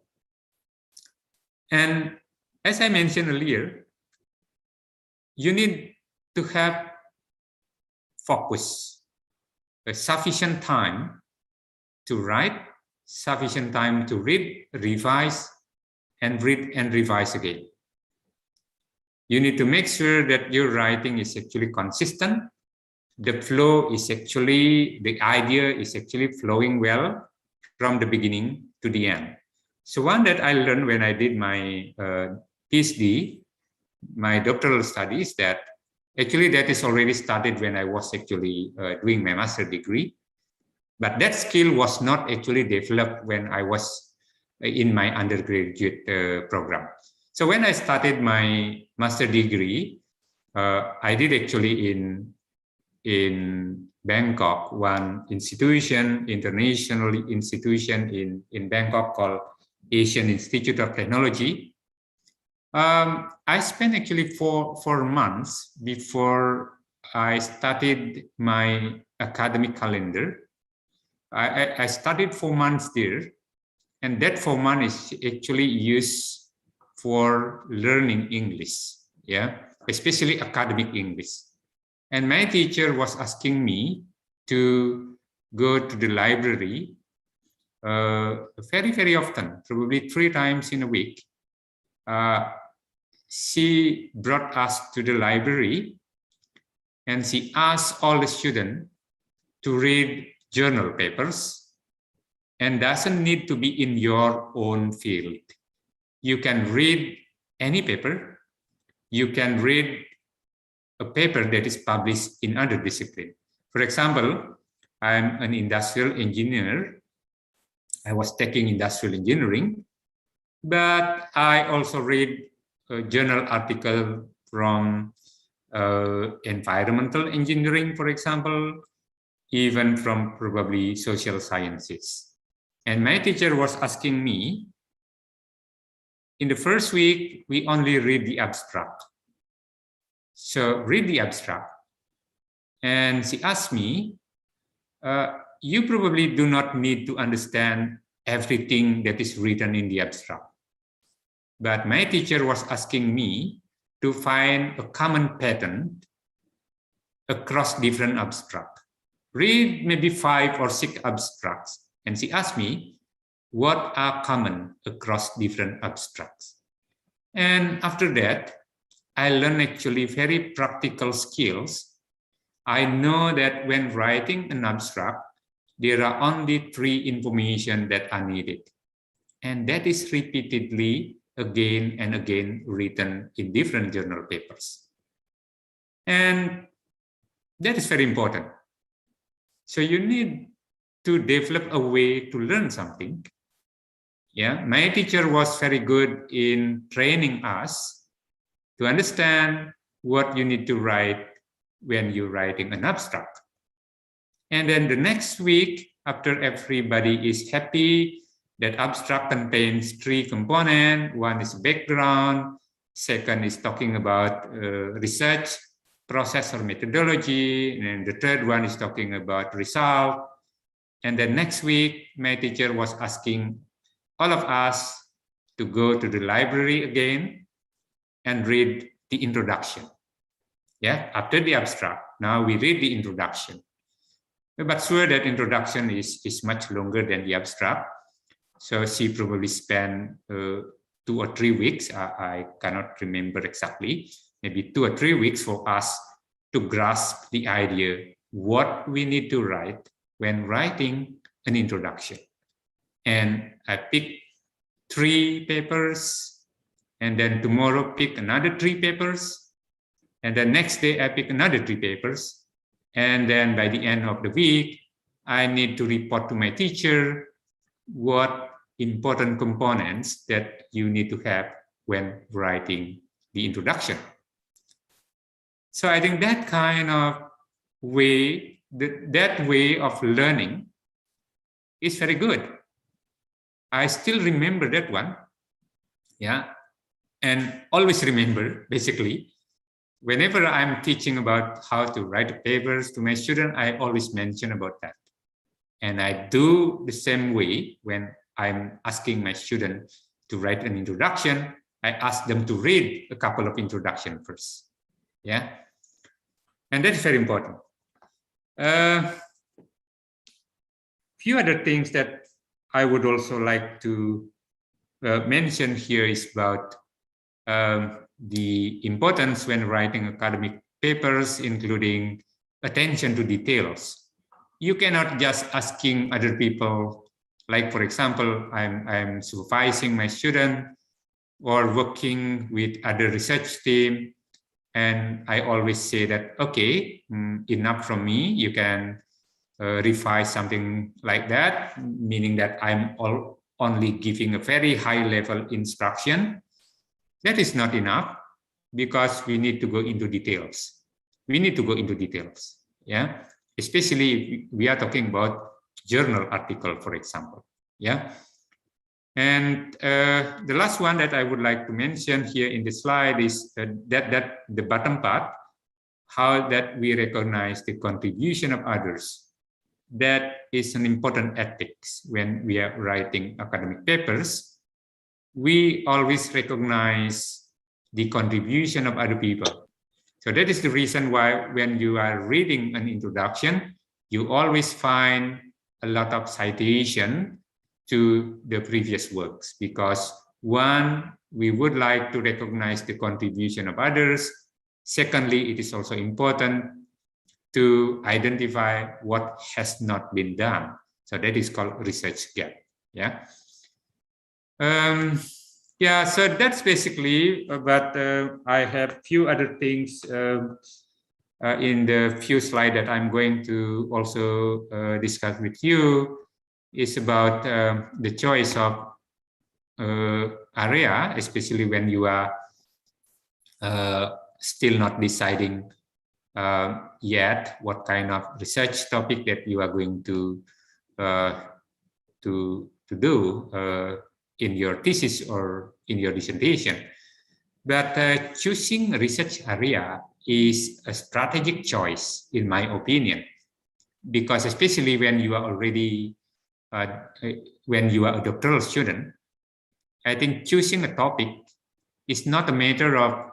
And as I mentioned earlier, you need to have focus, a sufficient time to write, sufficient time to read, revise, and read and revise again. You need to make sure that your writing is actually consistent. The flow is actually, the idea is actually flowing well from the beginning to the end. So one that I learned when I did my PhD, my doctoral studies, that actually that is already started when I was actually doing my master degree. But that skill was not actually developed when I was in my undergraduate program. So when I started my master degree, I did actually in Bangkok, one institution, international institution in Bangkok called Asian Institute of Technology. I spent actually four months before I started my academic calendar. I studied 4 months there, and that 4 months is actually used for learning English, yeah, especially academic English. And my teacher was asking me to go to the library very, very often, probably 3 times in a week. She brought us to the library and she asked all the students to read journal papers, and doesn't need to be in your own field. You can read any paper. You can read a paper that is published in other discipline. For example, I'm an industrial engineer. I was taking industrial engineering, but I also read a journal article from environmental engineering, for example, even from probably social sciences. And my teacher was asking me, in the first week, we only read the abstract. So read the abstract. And she asked me, you probably do not need to understand everything that is written in the abstract. But my teacher was asking me to find a common pattern across different abstracts. Read maybe 5 or 6 abstracts. And she asked me, what are common across different abstracts? And after that, I learned actually very practical skills. I know that when writing an abstract, there are only 3 information that are needed. And that is repeatedly again and again written in different journal papers. And that is very important. So you need to develop a way to learn something. Yeah, my teacher was very good in training us to understand what you need to write when you're writing an abstract. And then the next week, after everybody is happy, that abstract contains 3 components. One is background, second is talking about research, process or methodology, and the third one is talking about result. And then next week, my teacher was asking all of us to go to the library again and read the introduction. Yeah, after the abstract, now we read the introduction. But sure, that introduction is much longer than the abstract. So she probably spent 2 or 3 weeks. I cannot remember exactly. Maybe 2 or 3 weeks for us to grasp the idea what we need to write when writing an introduction. And I picked 3 papers, and then tomorrow pick another 3 papers, and the next day I pick another 3 papers, and then by the end of the week, I need to report to my teacher what important components that you need to have when writing the introduction. So I think that kind of way, that way of learning is very good. I still remember that one, yeah, and always remember, basically. whenever I'm teaching about how to write papers to my student, I always mention about that. And I do the same way when I'm asking my student to write an introduction. I ask them to read a couple of introduction first. Yeah, and that's very important. Few other things that I would also like to mention here is about the importance when writing academic papers, including attention to details. You cannot just asking other people, like for example, I'm supervising my student or working with other research team, and I always say that, okay, enough from me, you can revise something like that, meaning that I'm only giving a very high level instruction. That is not enough, because we need to go into details. We need to go into details, yeah. Especially if we are talking about journal article, for example, yeah. And the last one that I would like to mention here in the slide is that the bottom part, how that we recognize the contribution of others. That is an important ethics when we are writing academic papers. We always recognize the contribution of other people. So that is the reason why when you are reading an introduction, you always find a lot of citation to the previous works, because one, we would like to recognize the contribution of others. Secondly, it is also important to identify what has not been done. So that is called research gap. Yeah. Yeah, so that's basically, but I have few other things in the few slides that I'm going to also discuss with you, is about the choice of area, especially when you are still not deciding yet what kind of research topic that you are going to do in your thesis or in your dissertation. But choosing a research area is a strategic choice, in my opinion, because especially when you are already, when you are a doctoral student, I think choosing a topic is not a matter of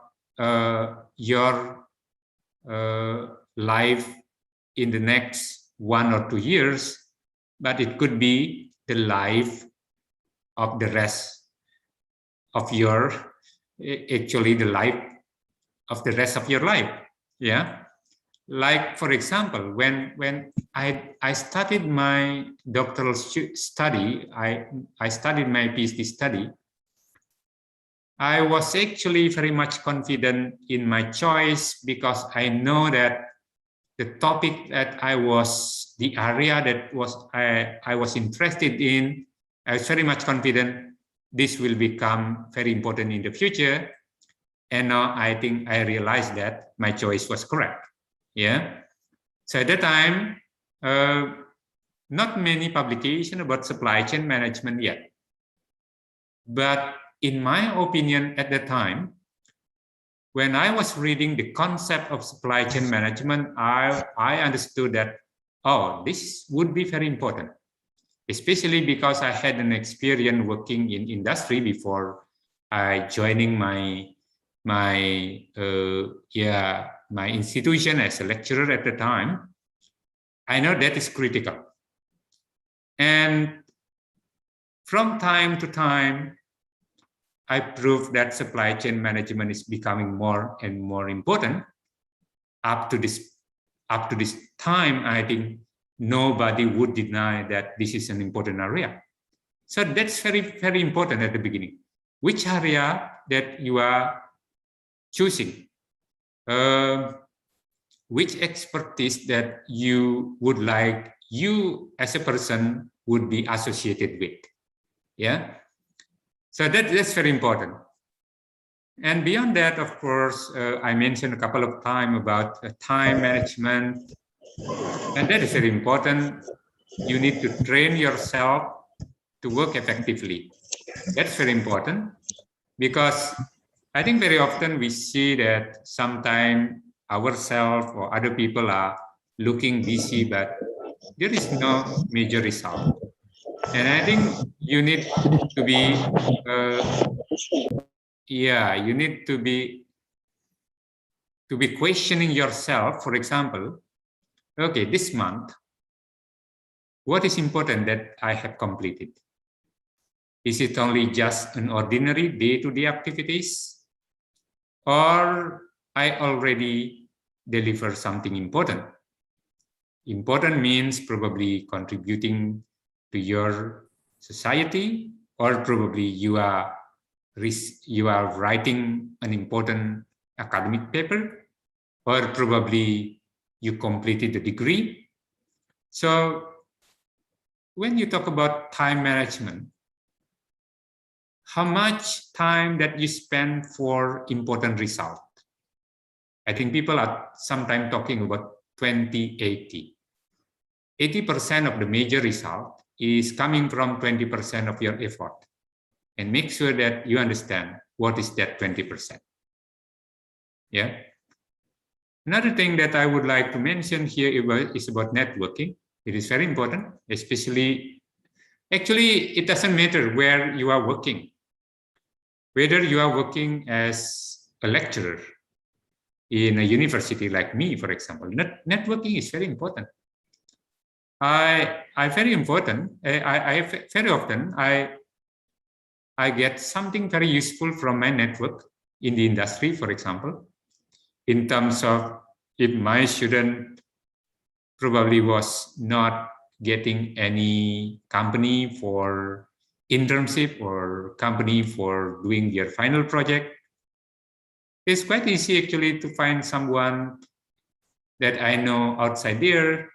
your life in the next 1 or 2 years, but it could be the life of the rest of your, actually the life of the rest of your life. Yeah, like for example, when I started my doctoral study, I studied my PhD study, I was actually very much confident in my choice, because I know that the topic that the area that I was interested in, I was very much confident this will become very important in the future. And now I think I realized that my choice was correct. Yeah. So at that time, not many publications about supply chain management yet. But in my opinion, at the time, when I was reading the concept of supply chain management, I understood that, oh, this would be very important, especially because I had an experience working in industry before joining my institution as a lecturer at the time. I know that is critical. And from time to time, I proved that supply chain management is becoming more and more important. Up to this time, I think nobody would deny that this is an important area. So that's very, very important at the beginning. Which area that you are choosing? Which expertise that you would like you as a person would be associated with? Yeah. So that's very important. And beyond that, of course, I mentioned a couple of times about time management, and that is very important. You need to train yourself to work effectively. That's very important, because I think very often we see that sometimes ourselves or other people are looking busy, but there is no major result. And I think you need to be, you need to be questioning yourself. For example, okay, this month, what is important that I have completed? Is it only just an ordinary day-to-day activities? Or I already deliver something important? Important means probably contributing to your society, or probably you are writing an important academic paper, or probably you completed a degree. So when you talk about time management, how much time that you spend for important result? I think people are sometimes talking about 20-80. 80% of the major result is coming from 20% of your effort. And make sure that you understand what is that 20%. Yeah. Another thing that I would like to mention here is about networking. It is very important, especially, actually, it doesn't matter where you are working. Whether you are working as a lecturer in a university like me, for example, networking is very important. Very often I get something very useful from my network in the industry, for example, in terms of if my student probably was not getting any company for internship or company for doing their final project, it's quite easy actually to find someone that I know outside there.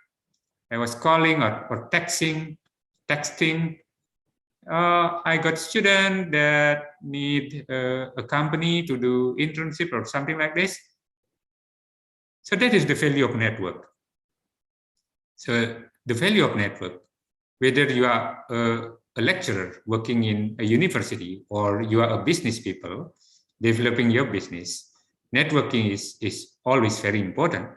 I was calling or texting. I got students that need a company to do internship or something like this. So that is the value of network. So the value of network, whether you are a lecturer working in a university or you are a business people developing your business, networking is always very important.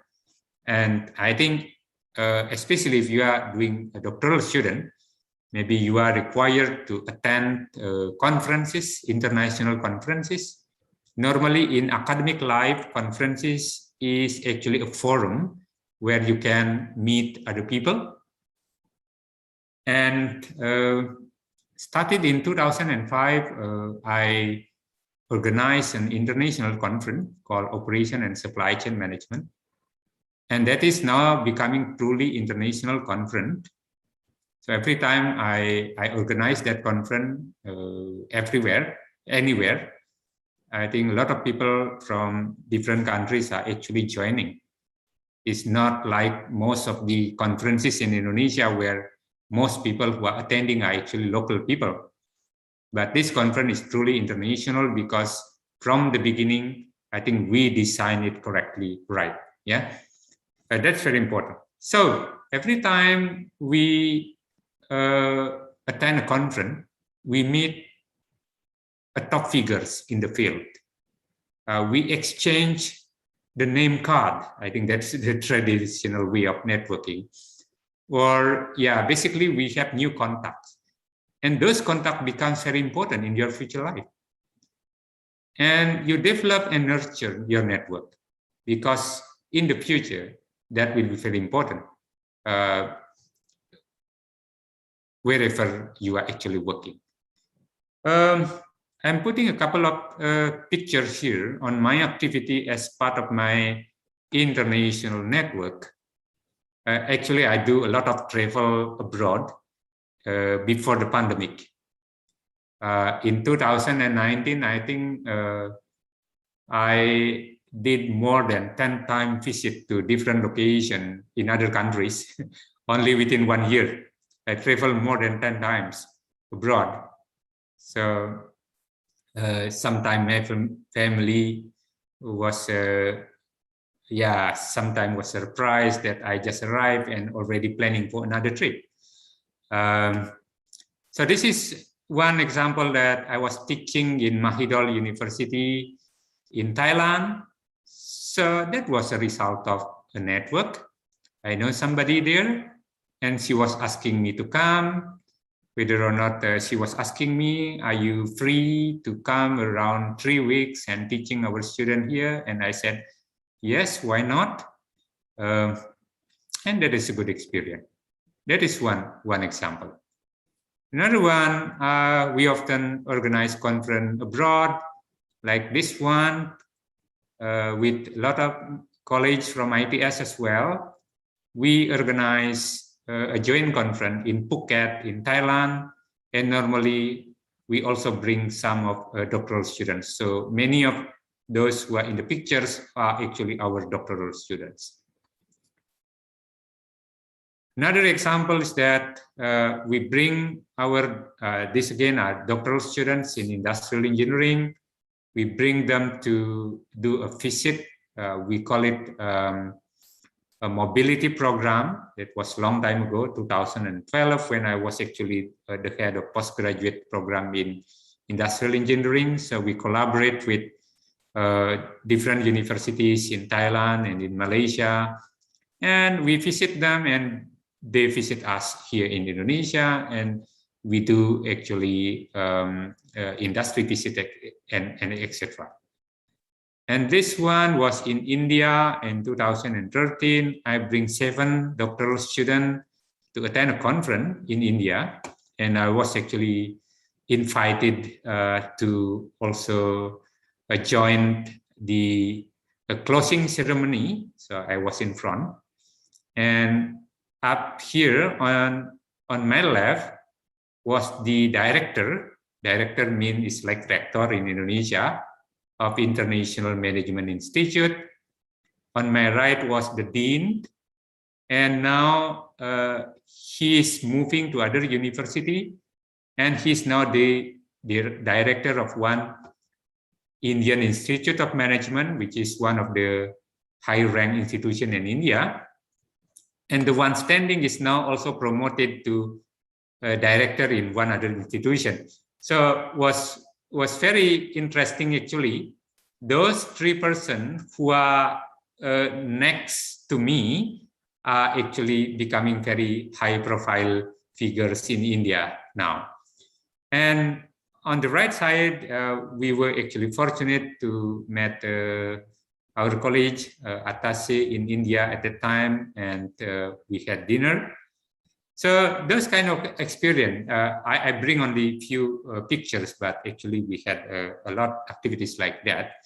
And I think especially if you are doing a doctoral student, maybe you are required to attend conferences, international conferences. Normally in academic life, conferences is actually a forum where you can meet other people. And started in 2005, I organized an international conference called Operation and Supply Chain Management. And that is now becoming truly international conference. So every time I organize that conference everywhere, anywhere, I think a lot of people from different countries are actually joining. It's not like most of the conferences in Indonesia where most people who are attending are actually local people. But this conference is truly international because from the beginning, I think we designed it correctly, right? Yeah. That's very important. So every time we attend a conference, we meet top figures in the field. We exchange the name card. I think that's the traditional way of networking. Or yeah, basically we have new contacts. And those contacts become very important in your future life. And you develop and nurture your network because in the future, that will be very important wherever you are actually working. I'm putting a couple of pictures here on my activity as part of my international network. Actually, I do a lot of travel abroad before the pandemic. In 2019, I think I did more than 10 times visit to different locations in other countries only within 1 year. I traveled more than 10 times abroad. So sometimes my family was, sometimes was surprised that I just arrived and already planning for another trip. So this is one example that I was teaching in Mahidol University in Thailand. So that was a result of a network. I know somebody there, and she was asking me to come. Whether or not she was asking me, are you free to come around 3 weeks and teaching our student here? And I said, yes, why not? And that is a good experience. That is one example. Another one, we often organize conference abroad, like this one, with a lot of colleagues from ITS as well. We organize a joint conference in Phuket, in Thailand, and normally we also bring some of doctoral students. So many of those who are in the pictures are actually our doctoral students. Another example is that we bring our, this again are doctoral students in industrial engineering. We bring them to do a visit. We call it a mobility program. That was a long time ago, 2012, when I was actually the head of postgraduate program in industrial engineering. So we collaborate with different universities in Thailand and in Malaysia, and we visit them and they visit us here in Indonesia, and we do actually industry visit and etc. And this one was in India in 2013. I bring 7 doctoral students to attend a conference in India, and I was actually invited to also join the closing ceremony. So I was in front, and up here on my left was the director. Director means like rector in Indonesia of International Management Institute. On my right was the dean, and now he is moving to other university, and he's now the director of one Indian Institute of Management, which is one of the high-ranked institution in India. And the one standing is now also promoted to a director in one other institution. So was very interesting actually. Those 3 persons who are next to me are actually becoming very high-profile figures in India now. And on the right side, we were actually fortunate to meet our college attaché in India at the time, and we had dinner. So those kind of experience, I bring only few pictures, but actually we had a lot of activities like that.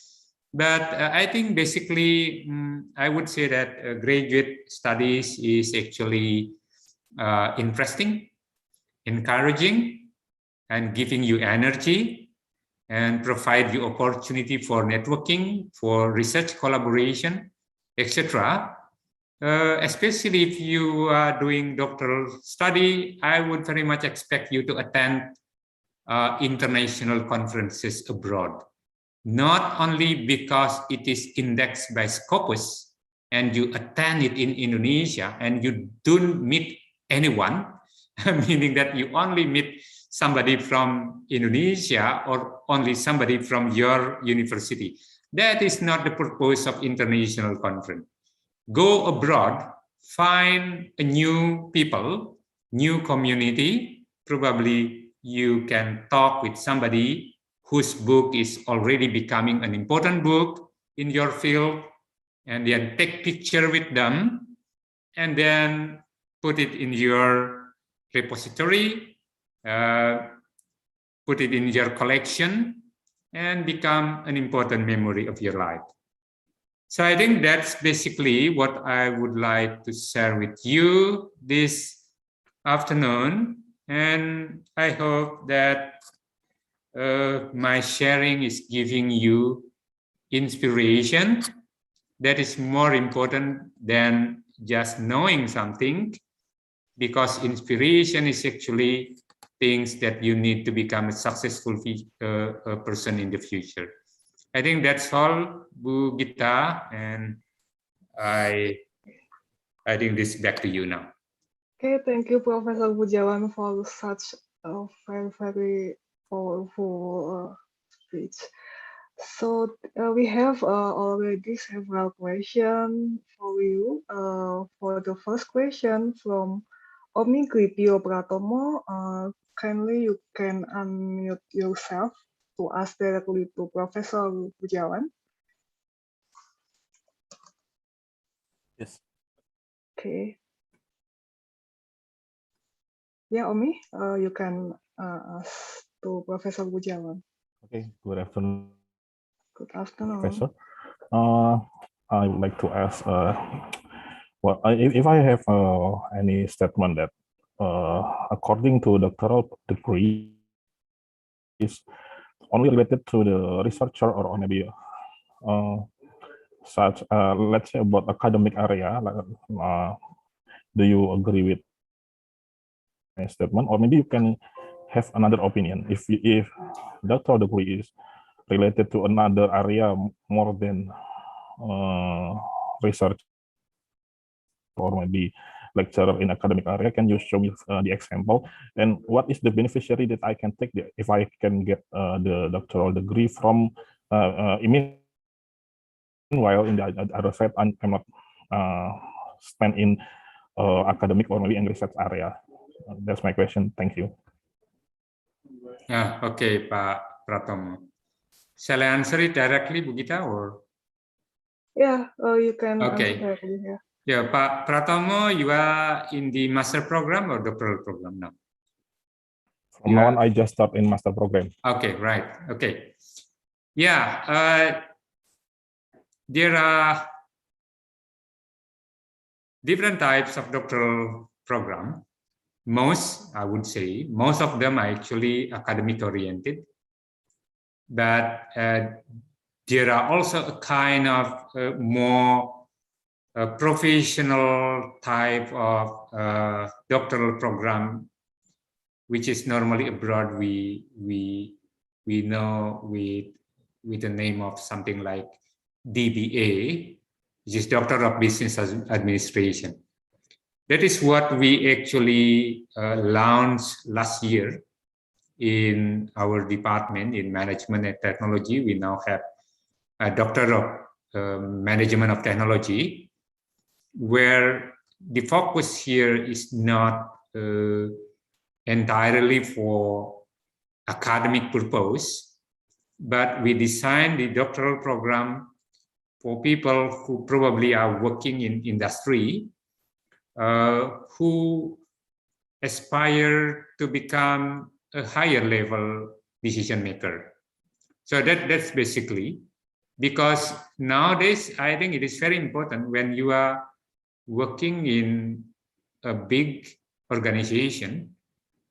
But I think basically, I would say that graduate studies is actually interesting, encouraging, and giving you energy, and provide you opportunity for networking, for research collaboration, etc. Especially if you are doing doctoral study, I would very much expect you to attend international conferences abroad. Not only because it is indexed by Scopus and you attend it in Indonesia and you don't meet anyone, meaning that you only meet somebody from Indonesia or only somebody from your university. That is not the purpose of international conference. Go abroad, find a new people, new community. Probably you can talk with somebody whose book is already becoming an important book in your field, and then take picture with them, and then put it in your repository, put it in your collection, and become an important memory of your life. So I think that's basically what I would like to share with you this afternoon. And I hope that my sharing is giving you inspiration. That is more important than just knowing something, because inspiration is actually things that you need to become a successful person in the future. I think that's all, Bu Gita, and I think this is back to you now. Okay, thank you, Professor Pudiawan, for such a very, very powerful speech. So we have already several questions for you. For the first question from Omi Gripio Pratomo, kindly you can unmute yourself to ask directly to Professor Pudiawan. Yes. Okay. Yeah, Omi, you can ask to Professor Pudiawan. Okay. Good afternoon, Good afternoon. Professor. I would like to ask, if I have any statement that, according to doctoral degree, is only related to the researcher or maybe such, let's say about academic area, do you agree with my statement, or maybe you can have another opinion if doctoral degree is related to another area more than research or maybe lecturer in academic area? Can you show me the example, and what is the beneficiary that I can take if I can get the doctoral degree from meanwhile in the other side I'm not spend in academic or maybe in research area? That's my question. Thank you. Yeah, okay, Pak Pratomo. Shall I answer it directly, Bu Gita, or? Yeah, you can Okay. answer directly here. Yeah, Pak Pratomo, you are in the master program or doctoral program now? From now on, I just start in master program. Okay, right. Okay. Yeah, there are different types of doctoral program. Most, I would say, most of them are actually academic oriented, but there are also a kind of more professional type of doctoral program, which is normally abroad. We know with the name of something like DBA, which is Doctor of Business Administration. That is what we actually launched last year in our department in Management and Technology. We now have a Doctor of Management of Technology, where the focus here is not entirely for academic purpose, but we designed the doctoral program for people who probably are working in industry, who aspire to become a higher level decision maker. So that's basically, because nowadays I think it is very important when you are working in a big organization,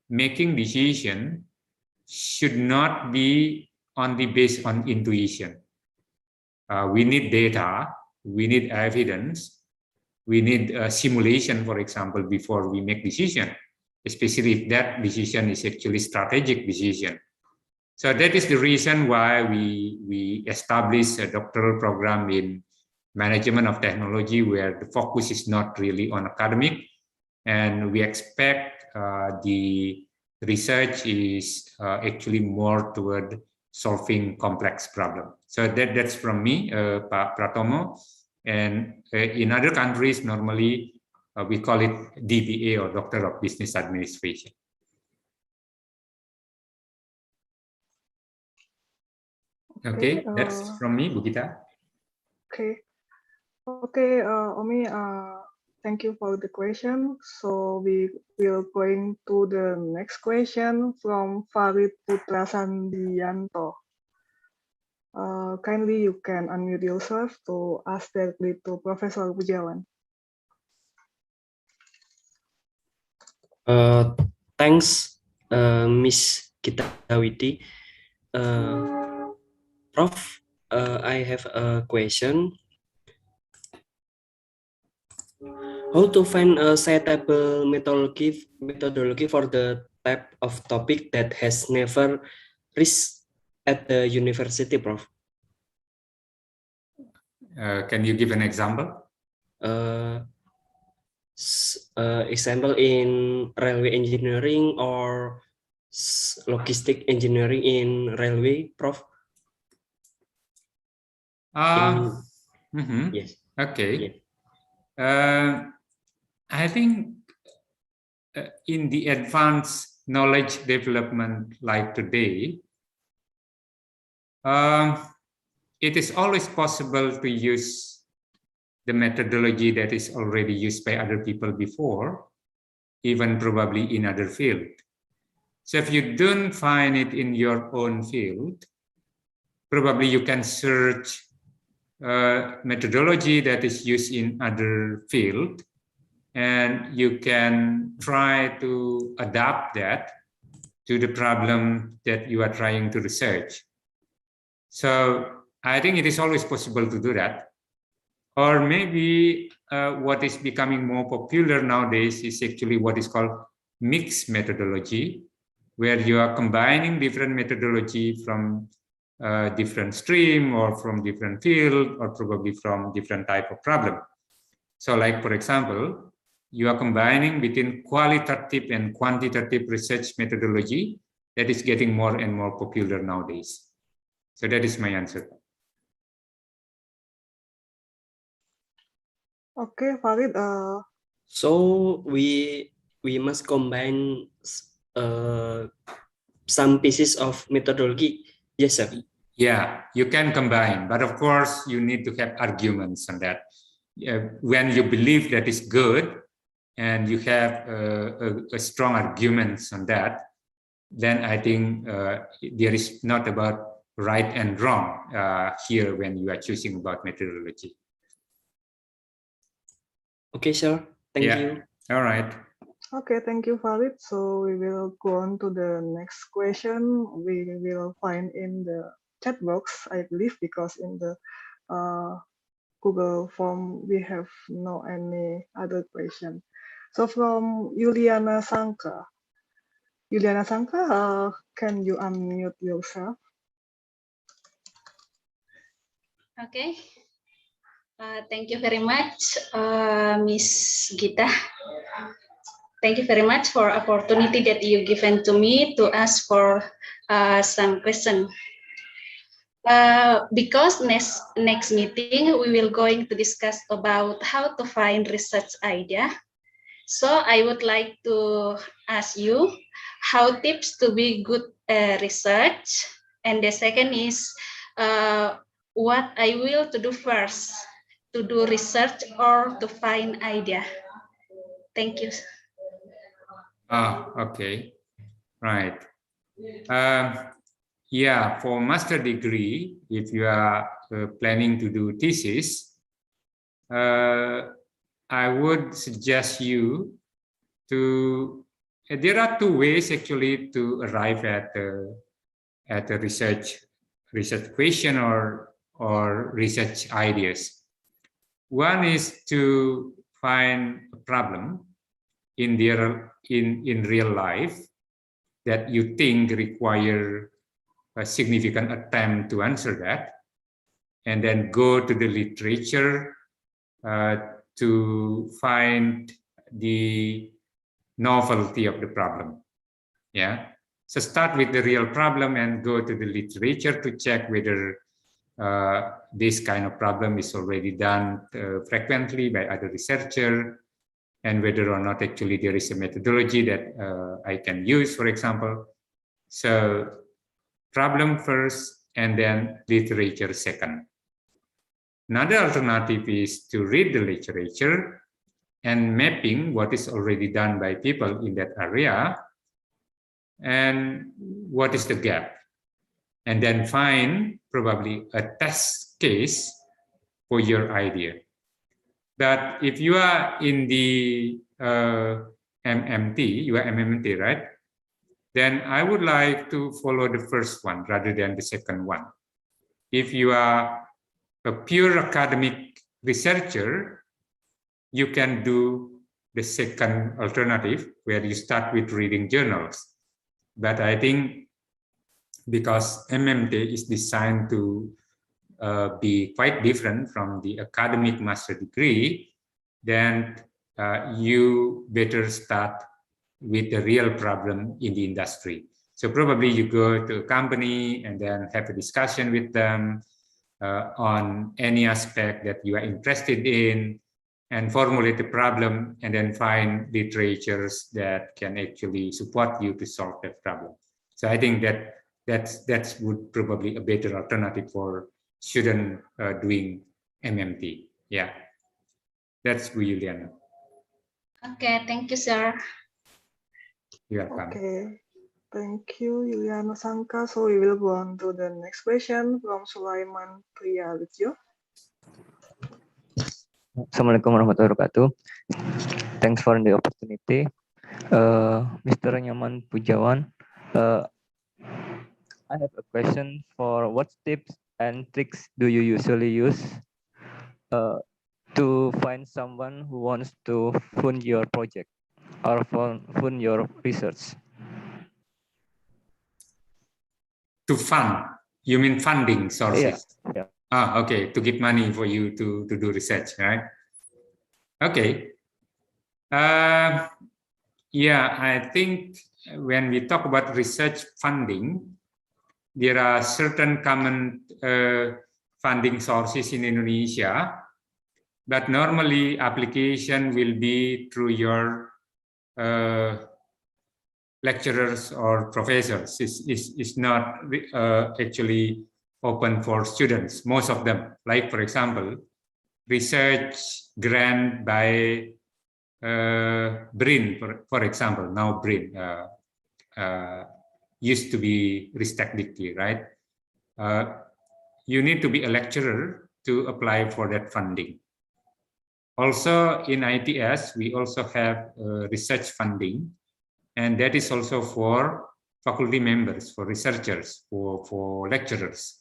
making decision should not be only based on intuition. We need data, we need evidence, we need a simulation, for example, before we make decision, especially if that decision is actually strategic decision. So that is the reason why we established a doctoral program in Management of Technology, where the focus is not really on academic, and we expect the research is actually more toward solving complex problem. So that's from me, Pak Pratomo. And in other countries, normally we call it DBA, or Doctor of Business Administration. Okay, that's from me, Bu Gita. Okay. Okay, Omi, thank you for the question. So we will going to the next question from Farid Putra Sandianto. Kindly you can unmute yourself to ask directly to Professor Pudiawan. Thanks, Miss Gitawiti. Prof, I have a question. How to find a suitable methodology for the type of topic that has never reached at the university, Prof? Can you give an example? Example in railway engineering or logistic engineering in railway, Prof? Yes. Okay. I think in the advanced knowledge development like today, it is always possible to use the methodology that is already used by other people before, even probably in other field. So if you don't find it in your own field, probably you can search methodology that is used in other field, and you can try to adapt that to the problem that you are trying to research. So I think it is always possible to do that. Or maybe what is becoming more popular nowadays is actually what is called mixed methodology, where you are combining different methodology from different stream or from different field or probably from different type of problem. So like, for example, you are combining between qualitative and quantitative research methodology that is getting more and more popular nowadays. So that is my answer. Okay, Farid. So we must combine some pieces of methodology. Yes, sir. Yeah, you can combine, but of course you need to have arguments on that. When you believe that is good and you have a strong arguments on that, then I think there is not about right and wrong here when you are choosing about methodology. Okay, sir. Thank you. All right. Okay, thank you, Farid. So we will go on to the next question. We will find in the chat box, I believe, because in the Google form we have no any other question. So from Juliana Sanka. Juliana Sanka, can you unmute yourself? Okay. Thank you very much, Miss Gita. Thank you very much for opportunity that you given to me to ask for some question. Because next meeting we will going to discuss about how to find research idea. So I would like to ask you how tips to be good research, and the second is what I will to do first, to do research or to find idea. Thank you. Okay, right. Yeah, for master degree, if you are planning to do thesis, I would suggest you to. There are two ways actually to arrive at a research question or research ideas. One is to find a problem in real life that you think require a significant attempt to answer that, and then go to the literature to find the novelty of the problem. Yeah, so start with the real problem and go to the literature to check whether this kind of problem is already done frequently by other researchers, and whether or not actually there is a methodology that I can use, for example. So problem first and then literature second. Another alternative is to read the literature and mapping what is already done by people in that area and what is the gap. And then find probably a test case for your idea. But if you are in the MMT, you are MMT, right? Then I would like to follow the first one rather than the second one. If you are a pure academic researcher, you can do the second alternative where you start with reading journals. But I think because MMT is designed to be quite different from the academic master degree, then you better start with the real problem in the industry. So probably you go to a company and then have a discussion with them on any aspect that you are interested in, and formulate the problem, and then find literatures that can actually support you to solve that problem. So I think that would probably a better alternative for student doing MMT. Yeah, that's Juliana. Okay, thank you, sir. You're welcome. Okay, thank you, Juliana Sangka. So we will go on to the next question from Sulaiman Priyalitjo. Assalamualaikum warahmatullahi wabarakatuh. Thanks for the opportunity. Mr. Nyoman Pudiawan, I have a question for what tips and tricks do you usually use to find someone who wants to fund your project or fund your research? To fund, you mean funding sources? Yeah. Ah, okay, to give money for you to do research, right? Okay. Yeah, I think when we talk about research funding, there are certain common funding sources in Indonesia, but normally application will be through your lecturers or professors. It's not actually open for students, most of them. Like, for example, research grant by BRIN, for example. Now BRIN used to be Ristek-Dikti, right? You need to be a lecturer to apply for that funding. Also in ITS, we also have research funding, and that is also for faculty members, for researchers, for lecturers.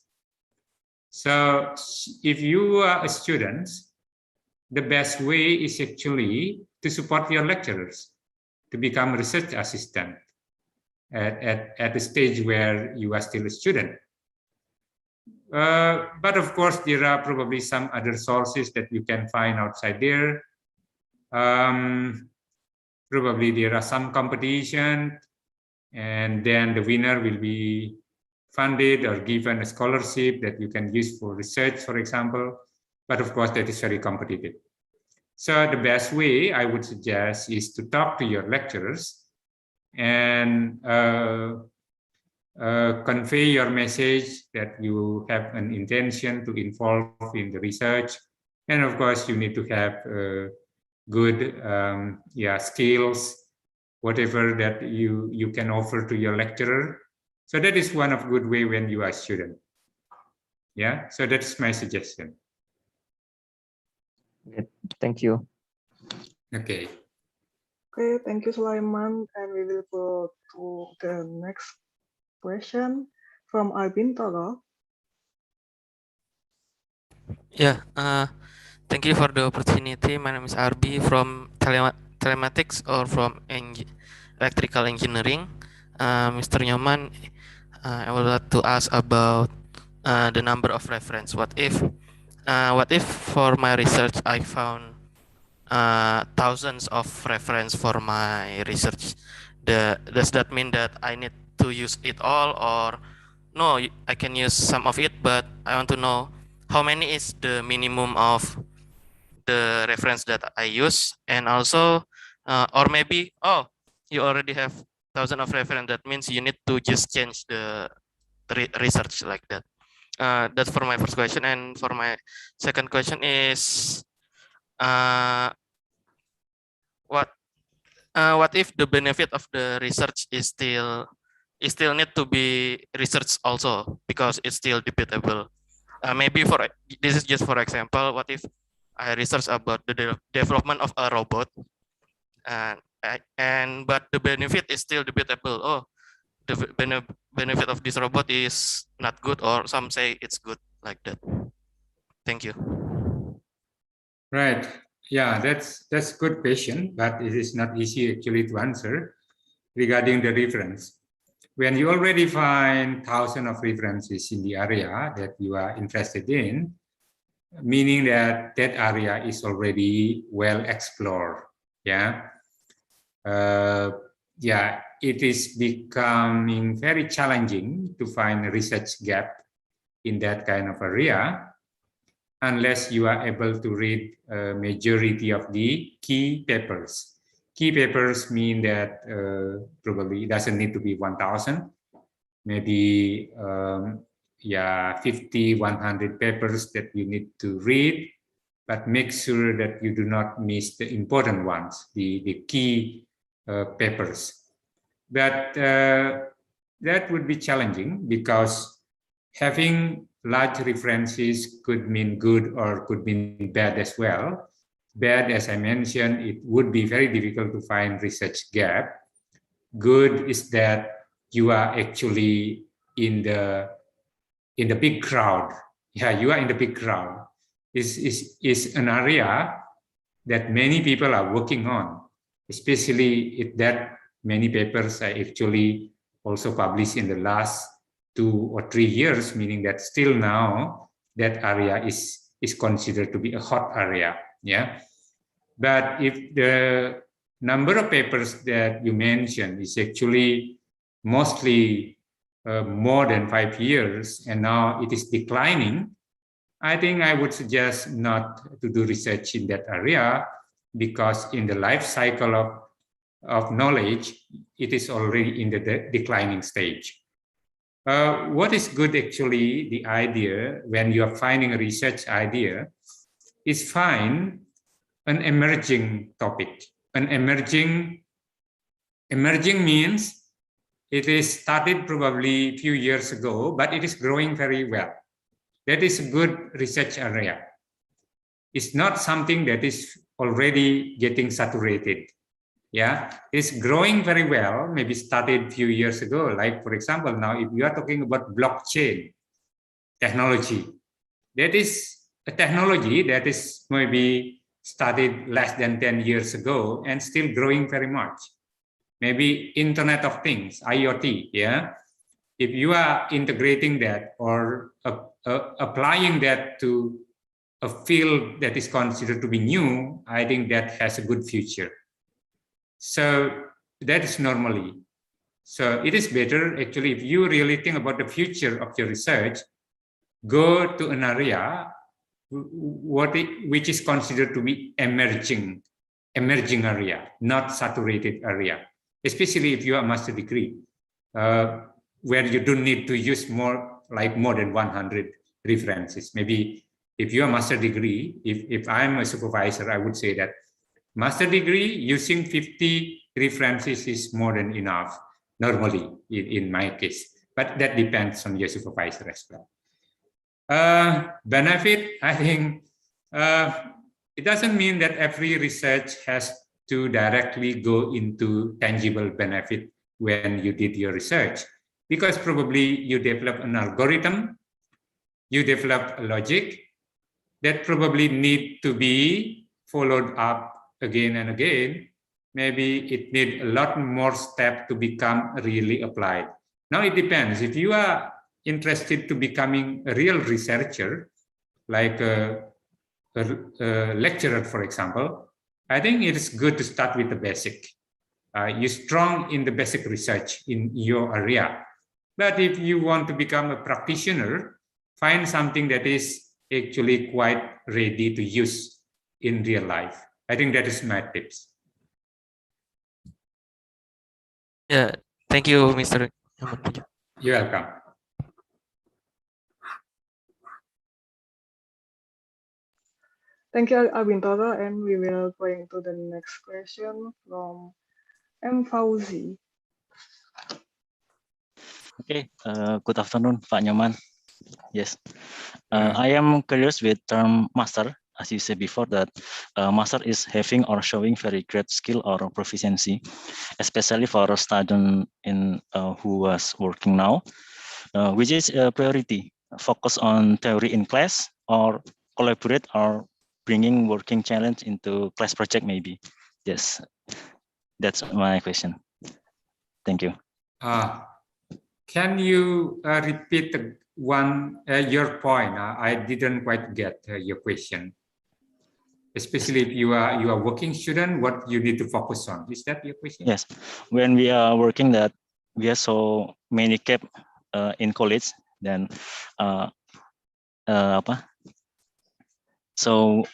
So if you are a student, the best way is actually to support your lecturers, to become a research assistant at the stage where you are still a student. But of course, there are probably some other sources that you can find outside there. Probably there are some competition, and then the winner will be funded or given a scholarship that you can use for research, for example. But of course, that is very competitive. So the best way I would suggest is to talk to your lecturers and convey your message that you have an intention to involve in the research. And of course, you need to have good skills, whatever that you can offer to your lecturer. So that is one of good way when you are a student. Yeah, so that's my suggestion. Thank you. Okay. Okay, thank you, Sulaiman. And we will go to the next question from Albin Toro. Yeah, thank you for the opportunity. My name is Arbi from telematics or from electrical engineering. Mr. Nyoman, I would like to ask about the number of reference. What if for my research I found thousands of reference for my research? Does that mean that I need to use it all, or no, I can use some of it, but I want to know how many is the minimum of the reference that I use? And also, or maybe, oh, you already have thousands of reference, that means you need to just change the research like that. That's for my first question. And for my second question is, what if the benefit of the research is still need to be researched also, because it's still debatable? Maybe this is just for example, what if I research about the development of a robot, but the benefit is still debatable. Oh, the benefit of this robot is not good, or some say it's good, like that. Thank you. Right. Yeah, that's a good question, but it is not easy actually to answer regarding the reference. When you already find thousands of references in the area that you are interested in, meaning that that area is already well explored. Yeah. It is becoming very challenging to find a research gap in that kind of area. unless you are able to read a majority of the key papers. Key papers mean that probably it doesn't need to be 1,000, maybe 50, 100 papers that you need to read, but make sure that you do not miss the important ones, the key papers. But that would be challenging because having large references could mean good or could mean bad as well. Bad, as I mentioned, it would be very difficult to find research gap. Good is that you are actually in the big crowd. Yeah, you are in the big crowd. Is an area that many people are working on, especially if that many papers are actually also published in the last 2 or 3 years, meaning that still now that area is considered to be a hot area. Yeah, but if the number of papers that you mentioned is actually mostly more than 5 years and now it is declining, I think I would suggest not to do research in that area, because in the life cycle of knowledge, it is already in the declining stage. What is good actually, the idea, when you are finding a research idea, is find an emerging topic. An emerging means it is started probably a few years ago, but it is growing very well. That is a good research area. It's not something that is already getting saturated. Yeah, it's growing very well, maybe started a few years ago. Like, for example, now if you are talking about blockchain technology, that is a technology that is maybe started less than 10 years ago and still growing very much. Maybe Internet of Things, IoT, yeah. If you are integrating that or applying that to a field that is considered to be new, I think that has a good future. So that is normally. So it is better actually, if you really think about the future of your research, go to an area which is considered to be emerging area, not saturated area. Especially if you are a master degree, where you don't need to use more than 100 references. Maybe if you are a master degree, if I'm a supervisor, I would say that master degree using 50 references is more than enough, normally in my case. But that depends on your supervisor as well. Benefit, I think, it doesn't mean that every research has to directly go into tangible benefit when you did your research, because probably you develop an algorithm, you develop a logic that probably need to be followed up again and again. Maybe it needs a lot more steps to become really applied. Now it depends. If you are interested to becoming a real researcher, like a lecturer, for example, I think it is good to start with the basic. You're strong in the basic research in your area. But if you want to become a practitioner, find something that is actually quite ready to use in real life. I think that is my tips. Yeah, thank you, Mr. You're welcome. Thank you, Abintoro, and we will going to the next question from M. Fauzi. Okay, good afternoon, Pak Nyoman. Yes, I am curious with term master, as you said before, that master is having or showing very great skill or proficiency, especially for a student in who was working now, which is a priority, focus on theory in class or collaborate or bringing working challenge into class project maybe. Yes, that's my question. Thank you. Can you repeat your point? I didn't quite get your question. Especially if you are a working student, what you need to focus on? Is that your question? Yes, when we are working that we have so many gap in college, then So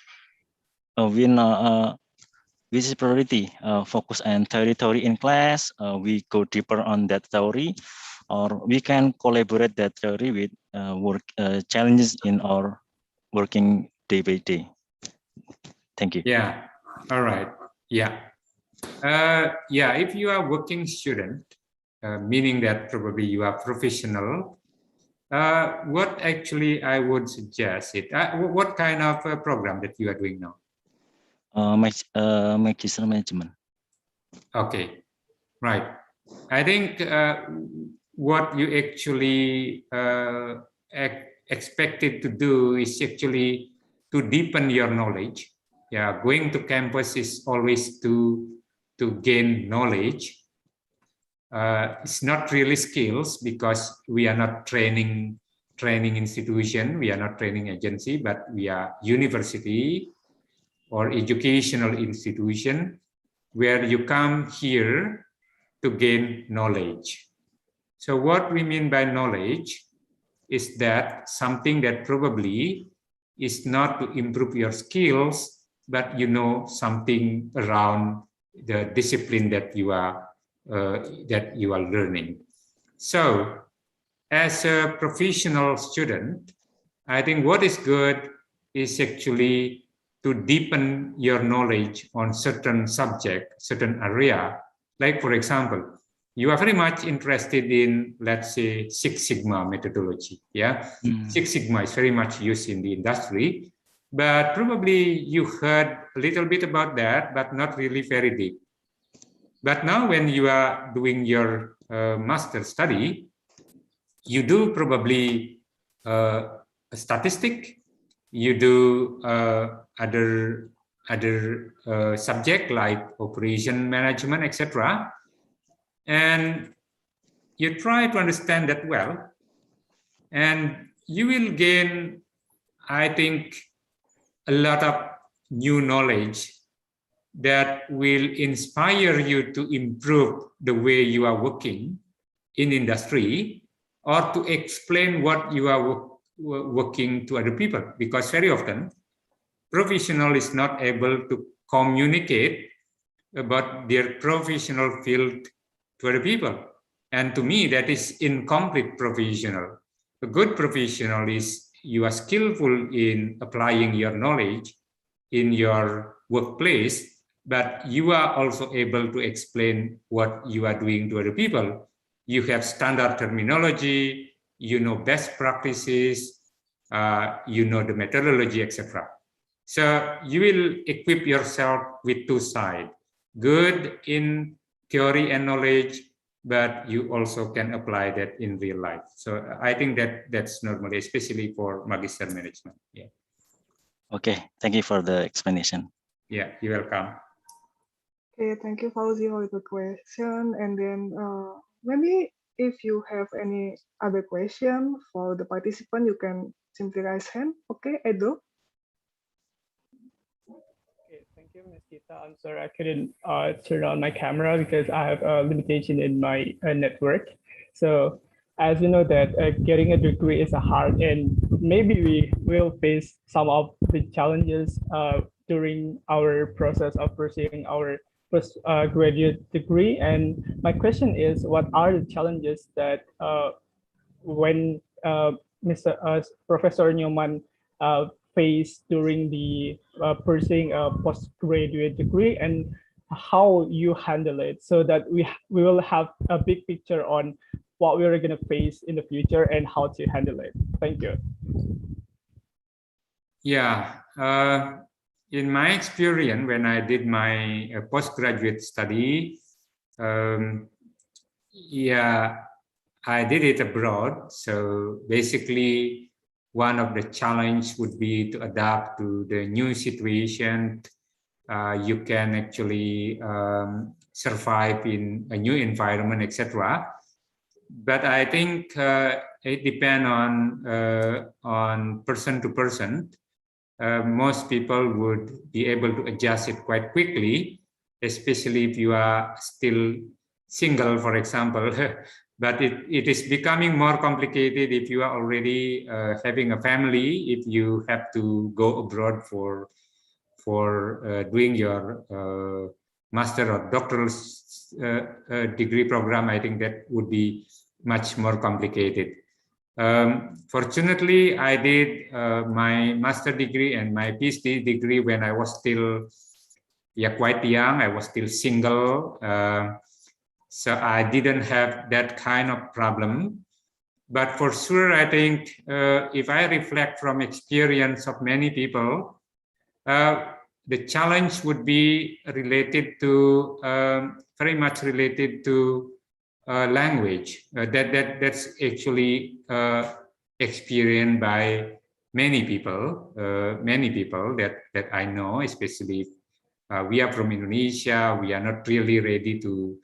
which is priority? Focus on theory in class. We go deeper on that theory, or we can collaborate that theory with work challenges in our working day by day. Thank you. Yeah. All right. Yeah. Yeah. If you are working student, meaning that probably you are professional. What actually I would suggest it. What kind of program that you are doing now? Magister management. Okay, right. I think what you actually expected to do is actually to deepen your knowledge. Yeah, going to campus is always to gain knowledge. It's not really skills because we are not training institution, we are not training agency, but we are university or educational institution where you come here to gain knowledge. So what we mean by knowledge is that something that probably is not to improve your skills, but you know something around the discipline that you are learning. So as a professional student, I think what is good is actually to deepen your knowledge on certain subject, certain area. Like for example, you are very much interested in, let's say, Six Sigma methodology. Yeah, Six Sigma is very much used in the industry, but probably you heard a little bit about that, but not really very deep. But now when you are doing your master study, you do probably a statistic, you do other subject like operation management, etc. And you try to understand that well, and you will gain, I think, a lot of new knowledge that will inspire you to improve the way you are working in industry, or to explain what you are working to other people, because very often professional is not able to communicate about their professional field to other people, and to me that is incomplete professional. A good professional is you are skillful in applying your knowledge in your workplace, but you are also able to explain what you are doing to other people. You have standard terminology, you know best practices, you know the methodology, etc. So you will equip yourself with two sides, good in theory and knowledge, but you also can apply that in real life. So I think that's normally, especially for magister management. Yeah. Okay, thank you for the explanation. Yeah, you're welcome. Okay, thank you, Fauzi, for the question. And then maybe if you have any other question for the participant, you can simply raise hand. Okay, Edo. Okay, thank you, Ms. Gita. I'm sorry I couldn't turn on my camera because I have a limitation in my network. So as you know that getting a degree is hard, and maybe we will face some of the challenges during our process of pursuing our postgraduate degree. And my question is, what are the challenges that when Professor Newman faced during the pursuing a postgraduate degree, and how you handle it, so that we will have a big picture on what we're going to face in the future and how to handle it. Thank you. Yeah. In my experience, when I did my postgraduate study, yeah, I did it abroad. So basically, one of the challenge would be to adapt to the new situation. You can actually survive in a new environment, etc. But I think it depends on person to person. Most people would be able to adjust it quite quickly, especially if you are still single, for example. But it is becoming more complicated if you are already having a family, if you have to go abroad for doing your master or doctoral degree program. I think that would be much more complicated. Fortunately, I did my master degree and my PhD degree when I was still quite young. I was still single. So I didn't have that kind of problem. But for sure, I think if I reflect from experience of many people, the challenge would be related to, very much related to language. That's actually experienced by many people that I know, especially we are from Indonesia. We are not really ready to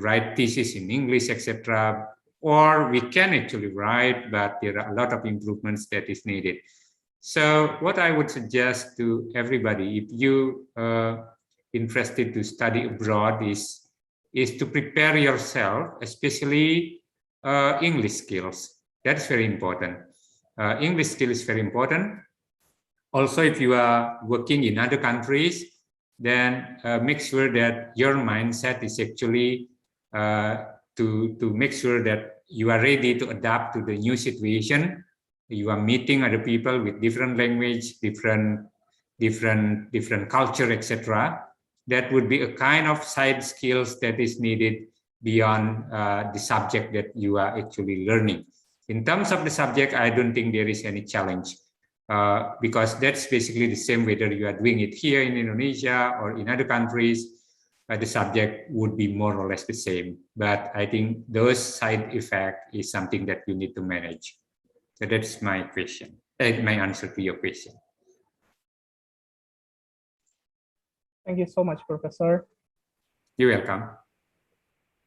write thesis in English, etc. Or we can actually write, but there are a lot of improvements that is needed. So what I would suggest to everybody, if you interested to study abroad, is to prepare yourself, especially English skills. That's very important. English skill is very important. Also, if you are working in other countries, then make sure that your mindset is actually to make sure that you are ready to adapt to the new situation. You are meeting other people with different language, different culture, etc. That would be a kind of side skills that is needed beyond the subject that you are actually learning. In terms of the subject, I don't think there is any challenge. Because that's basically the same whether you are doing it here in Indonesia or in other countries, the subject would be more or less the same. But I think those side effect is something that you need to manage. So that's my question, my answer to your question. Thank you so much, Professor. You're welcome.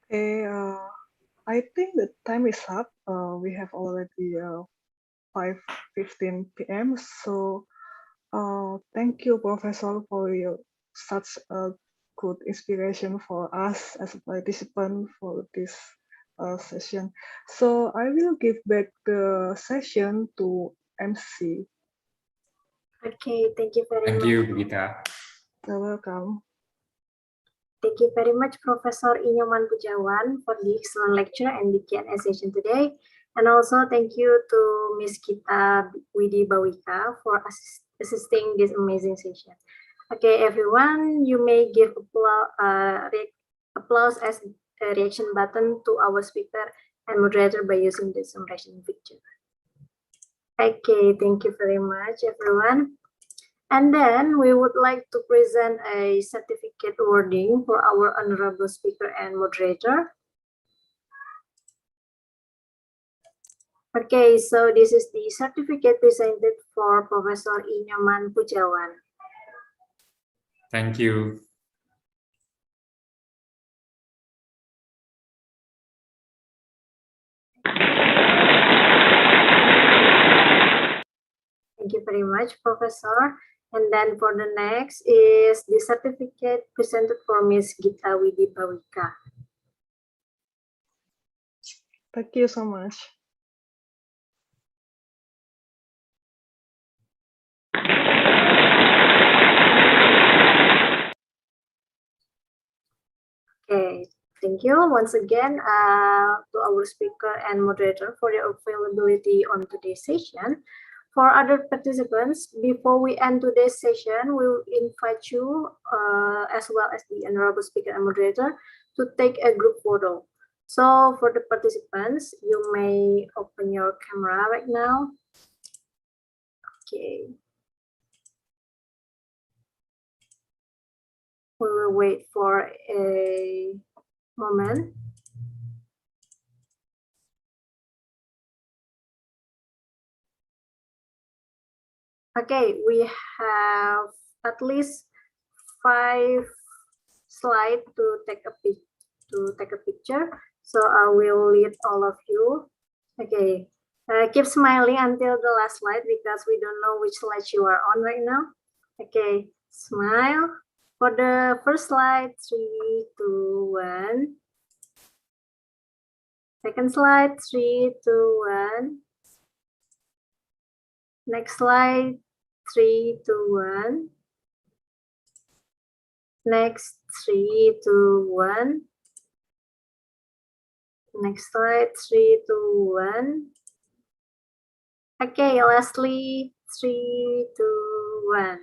Okay, I think the time is up. We have already 5:15 p.m. So thank you, Professor, for your such a good inspiration for us as a participant for this session. So I will give back the session to MC. Okay, thank you very much. Thank you, Gita. You're welcome. Thank you very much, Professor Inyoman Pudiawan, for the excellent lecture and the Q&A session today. And also thank you to Ms. Gita Widi Bawika for assisting this amazing session. Okay, everyone, you may give applause as a reaction button to our speaker and moderator by using the summation feature. Okay, thank you very much, everyone. And then we would like to present a certificate awarding for our honorable speaker and moderator. Okay, so this is the certificate presented for Professor Inyoman Pudiawan. Thank you. Thank you very much, Professor. And then for the next is the certificate presented for Ms. Gita Widi Bawika. Thank you so much. Okay, thank you once again to our speaker and moderator for your availability on today's session. For other participants, before we end today's session, we will invite you, as well as the honorable speaker and moderator, to take a group photo. So for the participants, you may open your camera right now. Okay. We will wait for a moment. Okay, we have at least 5 slides to take a picture. So I will lead all of you. Okay, keep smiling until the last slide because we don't know which slide you are on right now. Okay, smile. For the first slide, 3, 2, 1. Second slide, 3, 2, 1. Next slide, 3, 2, 1. Next, 3, 2, 1. Next slide, 3, 2, 1. Okay, lastly, 3, 2, 1.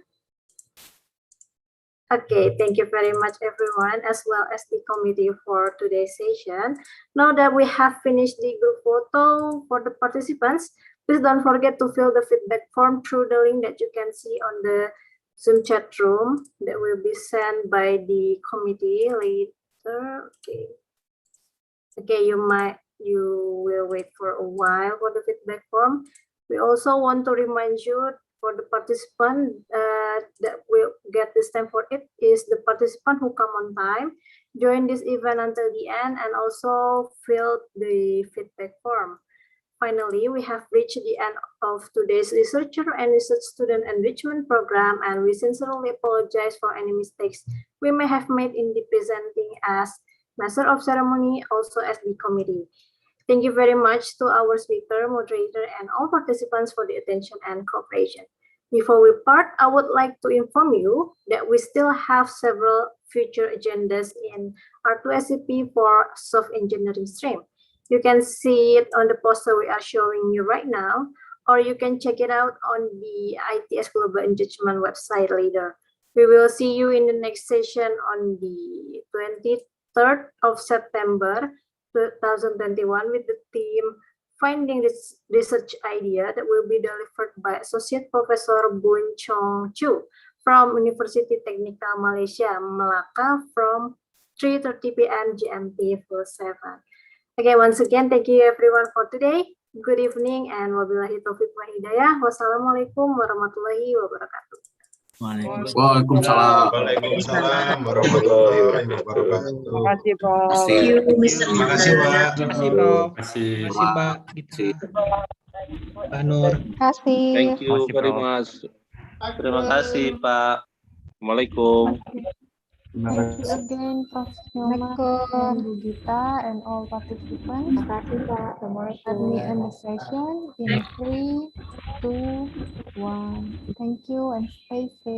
Okay, thank you very much, everyone, as well as the committee for today's session. Now that we have finished the group photo for the participants, please don't forget to fill the feedback form through the link that you can see on the Zoom chat room that will be sent by the committee later. Okay. Okay, you will wait for a while for the feedback form. We also want to remind you for the participant that will get the stamp for it is the participant who come on time, join this event until the end, and also fill the feedback form. Finally, we have reached the end of today's researcher and research student enrichment program, and we sincerely apologize for any mistakes we may have made in the presenting as Master of Ceremony, also as the committee. Thank you very much to our speaker, moderator, and all participants for the attention and cooperation. Before we part, I would like to inform you that we still have several future agendas in R2SEP for software engineering stream. You can see it on the poster we are showing you right now, or you can check it out on the ITS Global Engagement website later. We will see you in the next session on the 23rd of September 2021 with the theme Finding this Research Idea that will be delivered by Associate Professor Boon Chong Chu from University Technical Malaysia, Melaka from 3:30 p.m. GMT full 7. Okay, once again, thank you everyone for today. Good evening and wabillahi taufiq wa hidayah. Wassalamualaikum warahmatullahi wabarakatuh. Waalaikumsalam. Waalaikumsalam warahmatullahi wabarakatuh. Terima kasih, Prof. Terima kasih, Pak. Terima kasih, Prof. Terima Terima kasih, Mbak Gita. Pak Nur. Terima kasih. Thank you Masih, very Prof. much. Terima kasih, Pak. Assalamualaikum. Thank you again, Prof. Nyoman and Bu Gita and all participants. Let me end the session in 3, 2, 1. Thank you and stay safe.